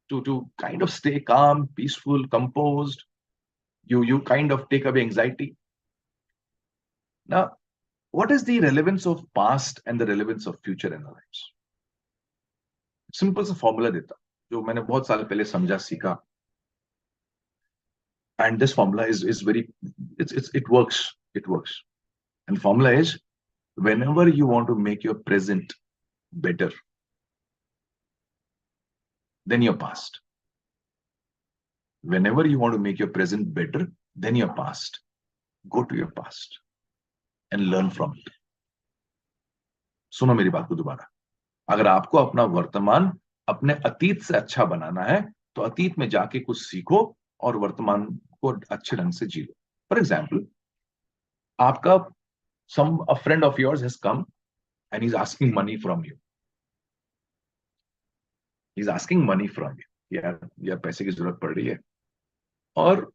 to kind of stay calm, peaceful, composed. You kind of take away anxiety. Now, what is the relevance of past and the relevance of future in our lives? Simple सा formula देता जो मैंने बहुत साल पहले समझा, सीखा। And this formula is very, it works. And formula is, whenever you want to make your present better than your past, whenever you want to make your present better than your past, go to your past and learn from it. सुनो मेरी बात को दोबारा। अगर आपको अपना वर्तमान अपने अतीत से अच्छा बनाना है, तो अतीत में जाके कुछ सीखो और वर्तमान को अच्छे ढंग से जी लो। फॉर एग्जाम्पल, आपका a friend of yours has come and he's asking money from you. He's asking money from you। यार पैसे की जरूरत पड़ रही है, और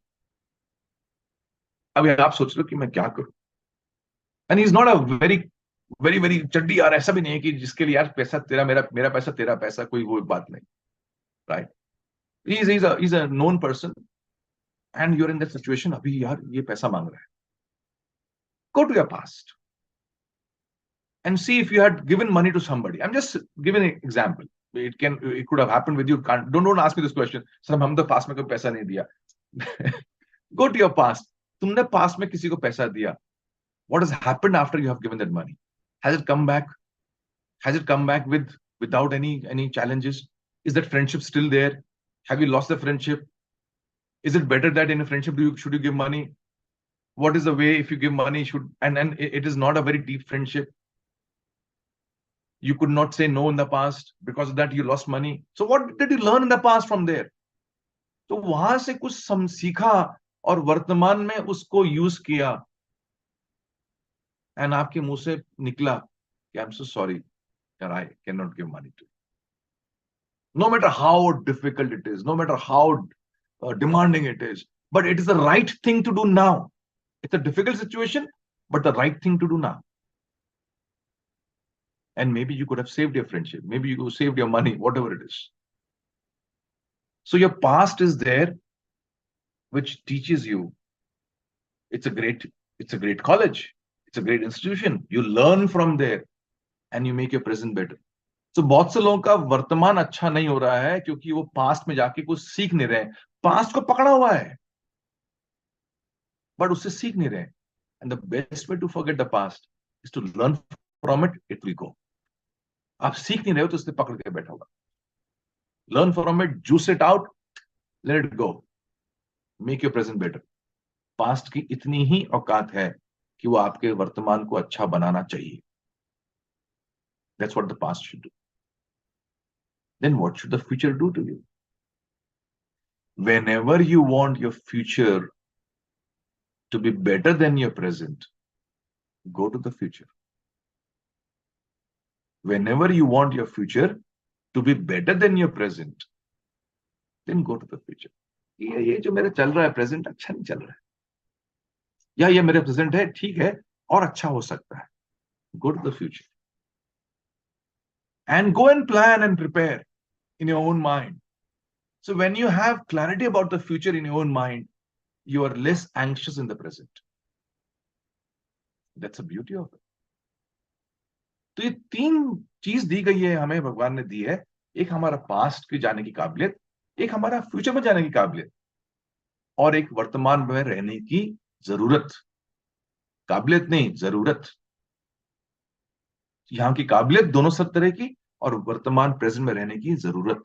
अभी आप सोच रहे हो कि मैं क्या करूं। And he is not a very very very चड्डी यार, ऐसा भी नहीं है कि जिसके लिए यार पैसा तेरा, मेरा मेरा पैसा तेरा पैसा, कोई वो बात नहीं। Right? he's a known person and you're in that situation, अभी यार ये पैसा मांग रहा है। Go to your past and see if you had given money to somebody। I'm just giving an example। it could have happened with you। Don't ask me this question, sir हम तो past में कोई पैसा नहीं दिया। Go to your past। तुमने past में किसी को पैसा दिया, What has happened after you have given that money? Has it come back? Has it come back without any challenges? Is that friendship still there? Have you lost the friendship? Is it better that in a friendship should you give money? What is the way if you give money should and it is not a very deep friendship? You could not say no in the past, because of that you lost money. So what did you learn in the past from there? तो वहां से कुछ सीखा और वर्तमान में उसको use किया, एंड आपके मुंह से निकला कि आई एम सो सॉरी यार, I can not give money to, no matter how difficult it is, no matter how demanding it is, but it is the right thing to do now. It's a difficult situation, but the right thing to do now. And maybe you could have saved your friendship, maybe you could have saved your money, whatever it is. So your past is there, which teaches you. It's a great college, it's a great institution. You learn from there and you make your present better. तो बहुत से लोगों का वर्तमान अच्छा नहीं हो रहा है क्योंकि वो पास्ट में जाके कुछ सीख नहीं रहे, पास्ट को पकड़ा हुआ है बट उससे सीख नहीं रहे. And the best way to forget the past is to learn from it. It will go. आप सीख नहीं रहे हो तो उससे पकड़ के बैठा होगा. Learn from it, juice it out, let it go, make your present better. Past की इतनी ही औकात है कि वो आपके वर्तमान को अच्छा बनाना चाहिए. That's what the past should do. Then what should the future do to you? Whenever you want your future to be better than your present, go to the future. Whenever you want your future to be better than your present, then go to the future. ये जो मेरा चल रहा है present अच्छा नहीं चल रहा है, या ये मेरा प्रेजेंट है ठीक है और अच्छा हो सकता है. Go to the future and go and plan and prepare in your own mind. So when you have clarity about the future in your own mind, you are less anxious in the present. That's the beauty of it. तो ये तीन चीज दी गई है हमें, भगवान ने दी है. एक हमारा पास्ट की जाने की काबिलियत, एक हमारा फ्यूचर में जाने की काबिलियत, और एक वर्तमान में रहने की जरूरत. काबिलियत नहीं, जरूरत. यहाँ की काबिलियत दोनों सब तरह की, और वर्तमान प्रेजेंट में रहने की जरूरत.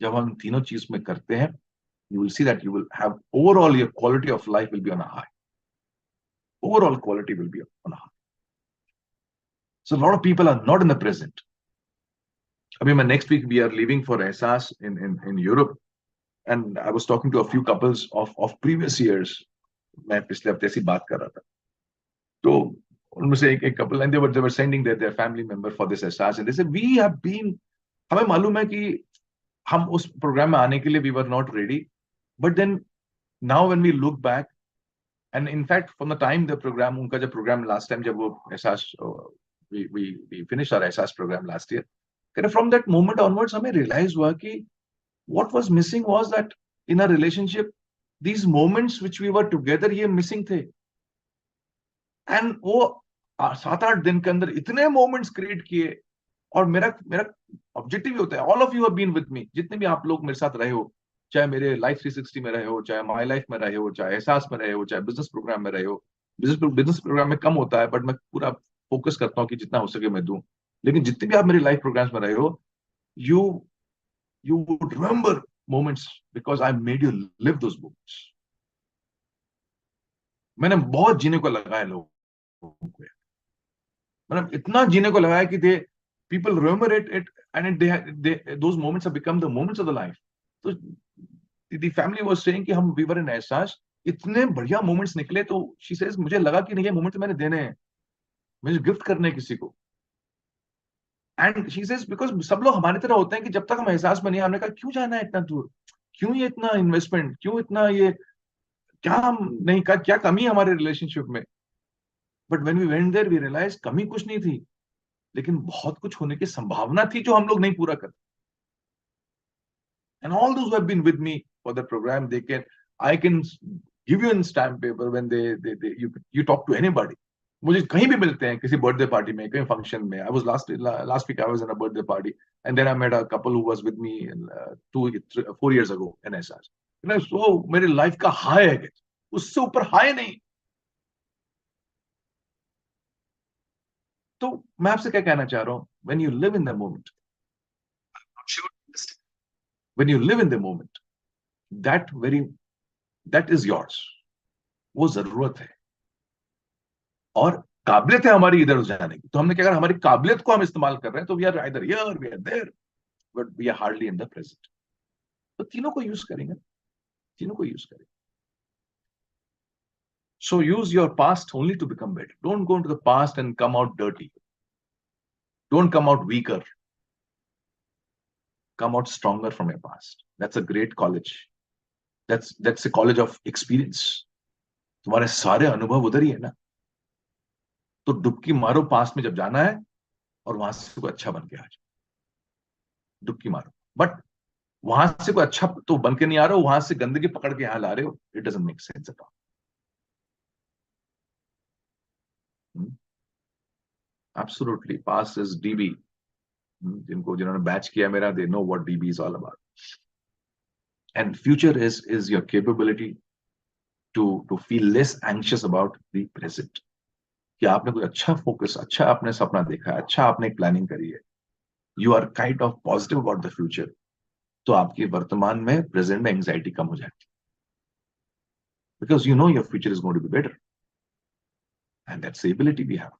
जब हम तीनों चीज में करते हैं, you will see that you will have overall your quality of life will be on a high. Overall quality will be on a high. So a lot of people are not in the present. I mean, next week we are leaving for Ehsas in Europe, and I was talking to a few couples of previous years. मैं पिछले हफ्ते से बात कर रहा था, तो उनमें से एक couple, and they were sending their family member for this Ehsas, and they said we have been, हमें मालूम है कि हम उस प्रोग्राम में आने के लिए we were not ready, but then now when we look back, and in fact from the time the program, उनका जब program last time जब वो Ehsas, we finished our Ehsas program last year, from that moment onwards हमें realize हुआ कि what was missing was that in our relationship these moments which we were together ये missing थे. and वो 7-8 दिन के अंदर इतने moments create किए. और मेरा ऑब्जेक्टिव होता है, all of you have been with me, जितने भी आप लोग मेरे साथ रहे हो, चाहे मेरे लाइफ 360 में रहे हो, चाहे माई लाइफ में रहे हो, चाहे एहसास में रहे हो, चाहे बिजनेस प्रोग्राम में रहे हो. बिजनेस प्रोग्राम में कम होता है, बट मैं पूरा फोकस करता हूँ कि जितना हो सके मैं दूं. लेकिन जितने भी आप मेरी लाइफ प्रोग्राम्स में रहे हो, you would remember moments because I made you live those moments. मैंने बहुत जीने को लगाया लोगों को, मैंने इतना जीने को लगाया कि दे people remember it and those moments have become the moments of the life. So the family was saying कि हम we were in एहसास, इतने बढ़िया moments निकले. तो she says मुझे लगा कि नहीं, ये moments मैंने देने हैं, मुझे गिफ्ट करने हैं किसी को. and she says because सब लोग हमारी तरह होते हैं कि जब तक हम एहसास में नहीं, हमने कहा क्यों जाना है इतना दूर, क्यों ये इतना इन्वेस्टमेंट, क्यों इतना ये, क्या हम नहीं का, क्या कमी हमारे रिलेशनशिप में. But when we went there we realise कमी कुछ नहीं थी, लेकिन बहुत कुछ होने की संभावना थी जो हम लोग नहीं पूरा करते. And all those who have been with me for the program, I can give you in stamp paper when you talk to anybody. मुझे कहीं भी मिलते हैं, किसी बर्थडे पार्टी में, कहीं फंक्शन में. I was last week I was in a birthday party, and then I met a couple who was with me 4 years ago in एहसास. So मेरी लाइफ का हाई है, उससे ऊपर हाई नहीं. तो मैं आपसे क्या कहना चाह रहा हूं, when you live in the moment, when you live in the moment, that very that is yours, वो जरूरत है। और काबिलियत है हमारी इधर जाने की, तो हमने क्या, अगर हमारी काबिलियत को हम इस्तेमाल कर रहे हैं तो we are either here, we are there, but we are hardly in the present. तो तीनों को यूज करेंगे, तीनों को यूज करेंगे। So use your past only to become better. Don't go into the past and come out dirty. Don't come out weaker. Come out stronger from your past. That's a great college. That's a college of experience. तुम्हारे सारे अनुभव उधर ही है ना, तो डुबकी मारो past में जब जाना है, और वहां से कोई अच्छा बन के आ जाओ। डुबकी मारो, बट वहां से कोई अच्छा तो बन के नहीं आ रहे हो, वहां से गंदगी पकड़ के यहां ला रहे हो। It doesn't make sense at all. Absolutely, past is dB. जिन्होंने बैच किया मेरा, they know what dB is all about. And future is your capability to feel less anxious about the present। कि आपने कोई अच्छा फोकस, अच्छा आपने सपना देखा है, अच्छा आपने एक प्लानिंग करी है, you are kind of positive about the future, तो आपकी वर्तमान में, प्रेजेंट में एंग्जाइटी कम हो जाती है, because you know your future is going to be better, and that's the ability we have.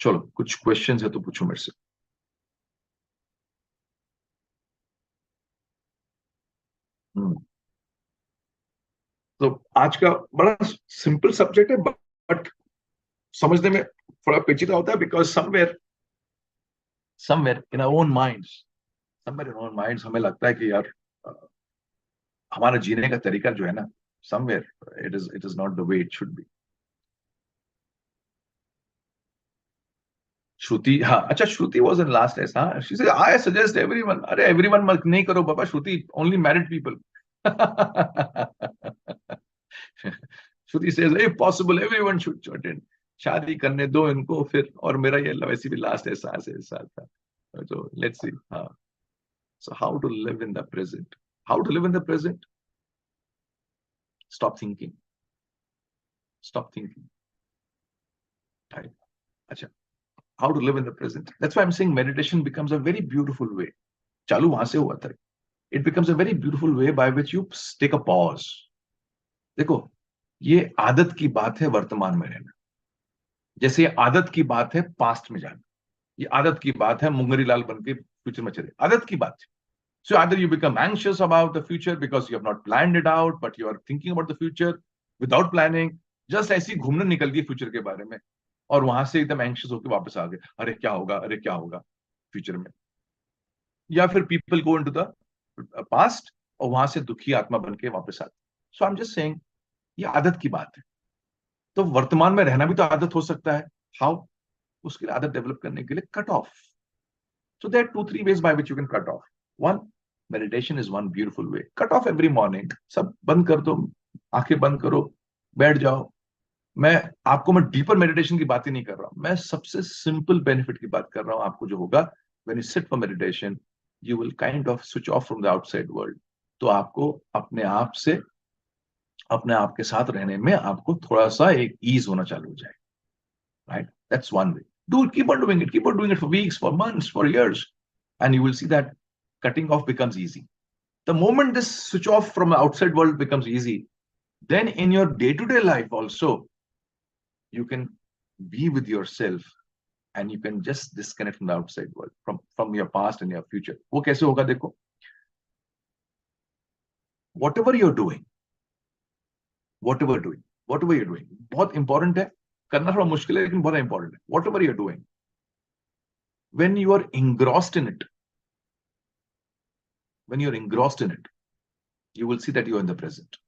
चलो, कुछ क्वेश्चंस है तो पूछो मेरे से। तो आज का बड़ा सिंपल सब्जेक्ट है, बट समझने में थोड़ा पेचीदा होता है, because somewhere in our own minds, somewhere in our minds हमें लगता है कि यार, हमारा जीने का तरीका जो है ना, somewhere it is not the way it should be. Shruti, हाँ, अच्छा, श्रुति वाज इन लास्ट एस, हाँ, she said I suggest everyone. अरे एवरीवन मत नहीं करो बाबा, Shruti, only married people. Shruti says if possible everyone should attend. शादी करने दो इनको फिर, और मेरा ये वैसे भी लास्ट एहसास है, साल था। तो लेट्स सी। हाँ, so how to live in the present, how to live in the present, stop thinking, stop thinking, right. अच्छा, how to live in the present. That's why I'm saying meditation becomes a very beautiful way. चालू वहां से हुआ था। It becomes a very beautiful way by which you take a pause. देखो, ये आदत की बात है वर्तमान में रहना, जैसे ये आदत की बात है पास्ट में जाना, ये आदत की बात है मुंगरी लाल बन के फ्यूचर में चले, आदत की बात है। So either you become anxious about the future because you have not planned it out, but you are thinking about the future without planning, just ऐसे ही घूमने निकल गई फ्यूचर के बारे में, और वहां से एकदम एंशियस होकर वापस आ गए, अरे क्या होगा, अरे क्या होगा फ्यूचर में। या फिर people go into the past, और वहां से दुखी आत्मा बन के वापस आते। सो आई एम जस्ट सेइंग, ये आदत की बात है। तो वर्तमान में रहना भी तो आदत हो सकता है। हाउ? उसके लिए आदत डेवलप करने के लिए cut off. So there are 2-3 ways by which you can cut off. One, meditation is one beautiful way. Cut off every morning. सब बंद कर दो, आंखें बंद करो, बैठ जाओ। मैं डीपर मेडिटेशन की बात ही नहीं कर रहा हूं, मैं सबसे सिंपल बेनिफिट की बात कर रहा हूं। आपको जो होगा, when you sit for meditation, you will kind off switch off from the outside world. तो आपको अपने आप से, अपने आप के साथ रहने में आपको थोड़ा सा एक ईज होना चालू हो जाए, right? That's one way. Keep on doing it. Keep on doing it for weeks, for months, for years, and you will see that cutting off becomes easy. The moment this switch off from the outside world becomes easy, then in your day-to-day life also, you can be with yourself, and you can just disconnect from the outside world, from your past and your future. वो कैसे होगा देखो? Whatever you're doing, whatever you're doing, बहुत important है। करना थोड़ा मुश्किल है, लेकिन बहुत important है। Whatever you're doing, when you are engrossed in it, when you're engrossed in it, you will see that you're in the present.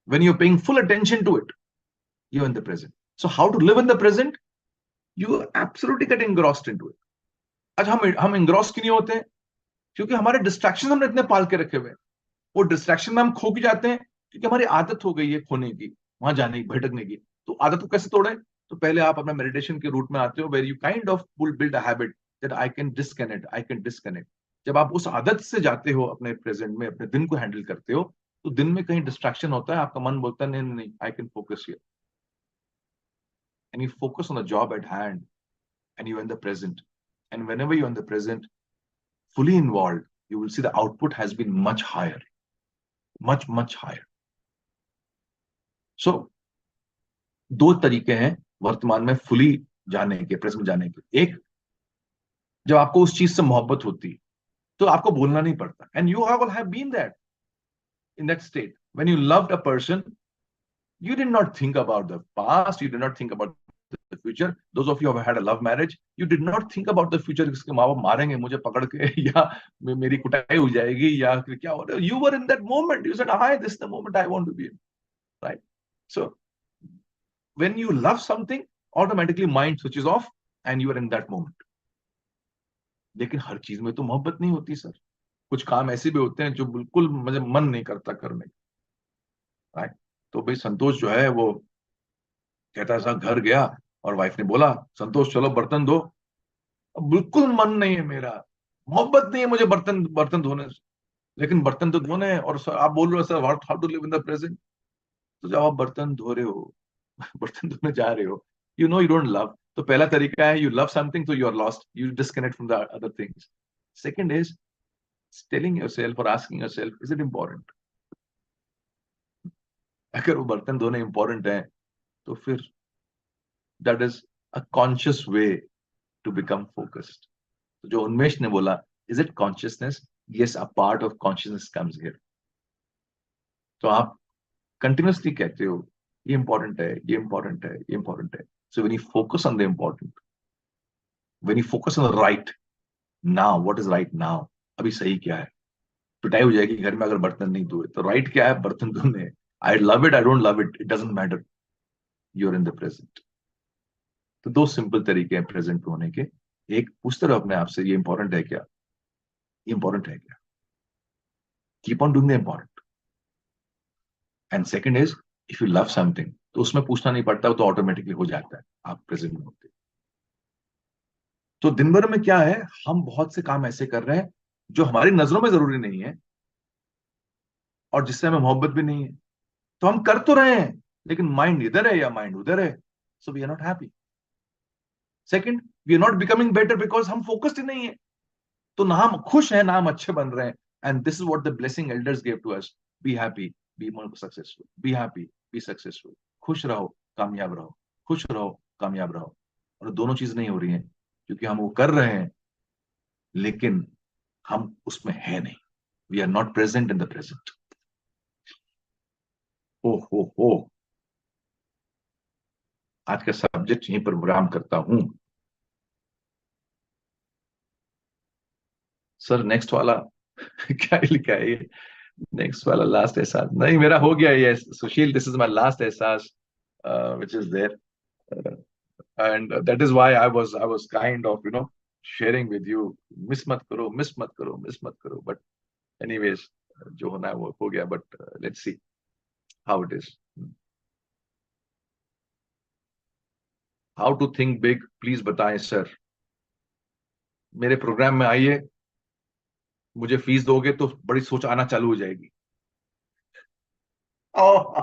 When you're paying full attention to it, you're in the present. So how to live in the present? You absolutely get engrossed into it. अच्छा, हम engross क्यों नहीं होते हैं? क्योंकि हमारे distraction हमने इतने पाल के रखे हुए हैं। वो डिस्ट्रैक्शन में हम खो के जाते हैं, क्योंकि हमारी आदत हो गई है खोने की, वहां जाने की, भटकने की। तो आदत को कैसे तोड़े? तो पहले आप अपना मेडिटेशन के रूट में आते हो, where you kind of will build a habit that I can disconnect, I can disconnect. जब आप उस आदत से जाते हो, अपने प्रेजेंट में अपने दिन को हैंडल करते हो, तो दिन में कहीं डिस्ट्रैक्शन होता है, आपका मन बोलता है नहीं नहीं, I can focus here, and you focus on the job at hand, and you're in the present. And whenever you're in the present, fully involved, you will see the output has been much higher, much, much higher. So, दो तरीके हैं वर्तमान में fully जाने के, present जाने के. एक, जब आपको उस चीज से मोहब्बत होती है, तो आपको बोलना नहीं पड़ता. And you all have been that, in that state. When you loved a person, you did not think about the past, you did not think about the future. Those of you who have had a love marriage, you did not think about the future. इसके माँ बाप मारेंगे मुझे पकड़ के, या मेरी कुटाई हो जाएगी, या क्या हो रहा है. You were in that moment. You said, "Hi, this is the moment I want to be in." Right? So when you love something, automatically mind switches off and you are in that moment. लेकिन हर चीज में तो मोहब्बत नहीं होती sir. कुछ काम ऐसे भी होते हैं जो बिल्कुल मुझे मन नहीं करता करने. राइट? तो भाई संतोष जो है वो कहता है, घर गया और वाइफ ने बोला, संतोष चलो बर्तन धो. अब बिल्कुल मन नहीं है मेरा, मोहब्बत नहीं है मुझे बर्तन बर्तन धोने से, लेकिन बर्तन तो धोने हैं. और आप बोल रहे हो sir how to live in the present. तो जब आप बर्तन धो रहे हो, बर्तन धोने जा रहे हो, you know you don't love. तो पहला तरीका है, यू लव समथिंग तो you are lost, you disconnect from the other things. Second is telling yourself और asking yourself, is it important. अगर वो बर्तन धोने इंपॉर्टेंट है, तो फिर that is a conscious way to become focused. तो जो उन्मेष ने बोला, is it consciousness? Yes, a part of consciousness comes here. तो आप कंटिन्यूसली कहते हो ये इंपॉर्टेंट है, ये इंपॉर्टेंट है, ये इंपॉर्टेंट है. So when you focus on the important, when you focus on the right now, what is right now, अभी सही क्या है. पिटाई हो जाएगी घर में अगर बर्तन नहीं धोए, तो राइट क्या है? बर्तन धोने. I love it, I don't love it, it doesn't matter, you are in the present. तो दो सिंपल तरीके हैं प्रेजेंट होने के. एक, पूछते रहो अपने आप से, ये इंपॉर्टेंट है क्या, ये इंपॉर्टेंट है क्या. Keep on doing the important. And second is, if you love something, तो उसमें पूछना नहीं पड़ता, वो तो ऑटोमेटिकली हो जाता है, आप प्रेजेंट में होते. तो दिन भर में क्या है, हम बहुत से काम ऐसे कर रहे हैं जो हमारी नजरों में जरूरी नहीं है और जिससे हमें मोहब्बत भी नहीं है. तो हम कर तो रहे हैं, लेकिन माइंड इधर है या माइंड उधर है. So we are not happy. Second, we are not becoming better because हम फोकस्ड ही नहीं है. तो ना हम खुश हैं, ना हम अच्छे बन रहे हैं. And this is what the blessing elders give to us. Be happy, be more successful. Be happy, be successful. खुश रहो, कामयाब रहो. खुश रहो, कामयाब रहो. और दोनों चीज नहीं हो रही हैं, क्योंकि हम वो कर रहे हैं लेकिन हम उसमें है नहीं. We are not present in the present. ओ हो, आज का सब्जेक्ट यहीं पर विराम करता हूं. सर नेक्स्ट वाला क्या लिखा है ये? नेक्स्ट वाला लास्ट एहसास नहीं, मेरा हो गया ये सुशील. दिस इज माय लास्ट एहसास which is there, uh, and that is why I was kind of sharing with you. Miss मत करो, मिस मत करो, मिस मत करो. बट एनीवेज, जो होना है वो हो गया. But let's see how it is. How to think big, please बताएं सर. मेरे प्रोग्राम में आइए, मुझे फीस दोगे तो बड़ी सोच आना चालू हो जाएगी. ओह,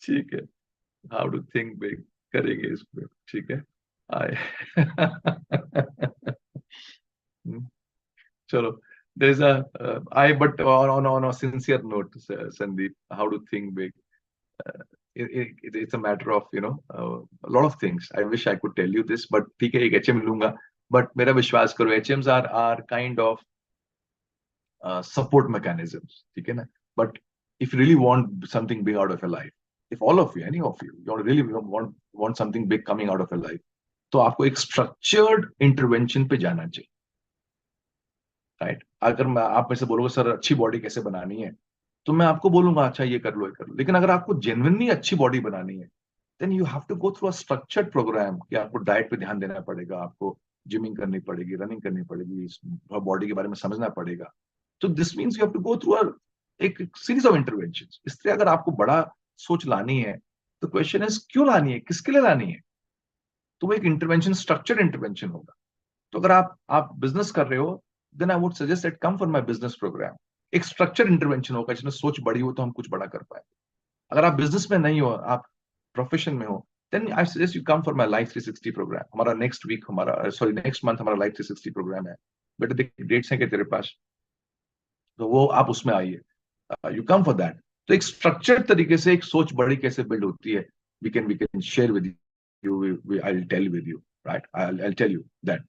ठीक है. हाउ टू थिंक बिग करेंगे इसमें, ठीक है. आए. चलो. there's a I but on a sincere note, Sandeep, how to think big, uh, it's a matter of a lot of things. I wish I could tell you this, but ठीक है, एक HM लूंगा. but मेरा विश्वास करो, HMs are kind of support mechanisms, ठीक है ना. but if you really want something big out of your life, if all of you, any of you really want something big coming out of your life, तो आपको एक structured intervention पे जाना चाहिए. Right? अगर मैं आप में से बोलोगे सर अच्छी बॉडी कैसे बनानी है, तो मैं आपको बोलूंगा अच्छा ये कर लो, ये कर लो. लेकिन अगर आपको जेन्युइनली अच्छी बॉडी बनानी है, then you have to go through a structured program. कि आपको डाइट पे ध्यान देना पड़ेगा, आपको जिमिंग करनी पड़ेगी, रनिंग करनी पड़ेगी, बॉडी के बारे में समझना पड़ेगा. तो this means you have to go through एक सीरीज ऑफ इंटरवेंशंस. इसलिए अगर आपको बड़ा सोच लानी है, तो क्वेश्चन इज क्यों लानी है, किसके लिए लानी है. तो वो एक इंटरवेंशन, स्ट्रक्चर्ड इंटरवेंशन होगा. तो अगर आप बिजनेस कर रहे हो, then I would suggest that come for my business program. एक स्ट्रक्चर इंटरवेंशन होगा जिसमें सोच बड़ी हो तो हम कुछ बड़ा कर पाए। अगर आप बिजनेस में नहीं हो, आप प्रोफेशन में हो, then I suggest you come for my life 360 program. हमारा नेक्स्ट वीक, हमारा सॉरी नेक्स्ट मंथ हमारा लाइफ 360 प्रोग्राम है। बेटे देख डेट्स हैं क्या तेरे पास, तो वो आप उसमें आइए, यू कम फॉर दैट। तो एक स्ट्रक्चर तरीके से एक सोच बड़ी कैसे बिल्ड होती है, we can share with you, I will tell with you, right, I tell you that.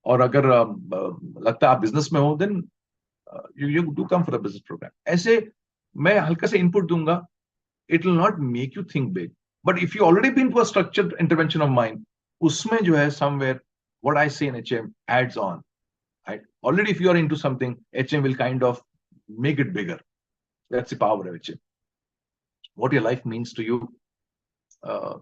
और अगर लगता है आप बिजनेस में हो, then you do come for the business program. ऐसे मैं हल्का सा इनपुट दूंगा, it will not make you think big, but if you already been to a structured intervention of mind, उसमें जो है somewhere what I say in hmm adds on, right? Already, if you are into something, HM will kind of make it bigger. That's the power of HM. What your life means to you, uh,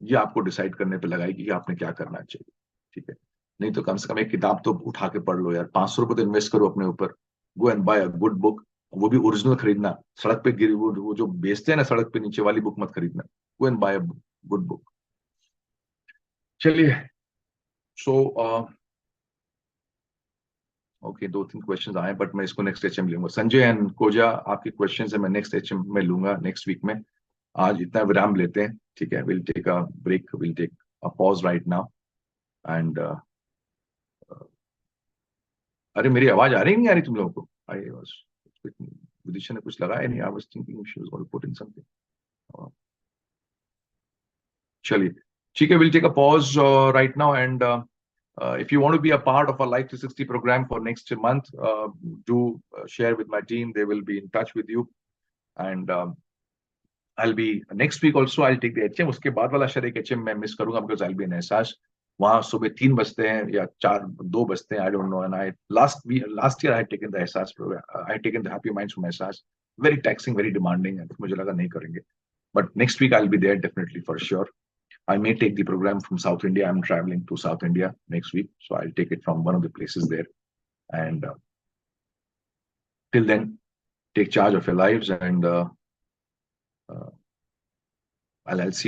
ये आपको decide करने पे लगाएगी कि आपने क्या करना चाहिए, ठीक है। नहीं तो कम से कम एक किताब तो उठा के पढ़ लो यार, 500 रुपए तो इन्वेस्ट करो अपने ऊपर। Go and buy a good book, वो भी ओरिजिनल खरीदना। सड़क पे गिरी वो जो बेचते हैं ना सड़क पे नीचे वाली बुक मत खरीदना। Go and buy a good book. चलिए, सो ओके, 2-3 क्वेश्चंस आए, बट मैं इसको नेक्स्ट एचएम लूंगा। संजय एंड कोजा, आपके क्वेश्चंस है, मैं नेक्स्ट एचएम में लूंगा नेक्स्ट वीक में। आज इतना विराम लेते हैं, ठीक है। Will take a break, will take a pause right now and अरे मेरी आवाज आ रही नहीं आ रही तुम लोगों को? आई वाज, विदिशा ने कुछ लगाया नहीं, I was thinking she was going to put in something. चलिए, ठीक है, will take a pause right now and if you want to be a part of our Life 360 program for next month, do share with my team. They will be in touch with you. And I'll be next week also. I'll take the HM. उसके बाद वाला शायद एक HM मैं miss करूंगा because I'll be in एहसास। वहाँ सुबह 3 बजते हैं या 2 बजते हैं, I don't know. And I last year I had taken the एहसास program. I had taken the Happy Minds from एहसास. Very taxing, very demanding, and मुझे लगा नहीं करेंगे। But next week I'll be there definitely for sure. I may take the program from South India. I'm traveling to South India next week, so I'll take it from one of the places there. And till then, take charge of your lives, and I'll see you.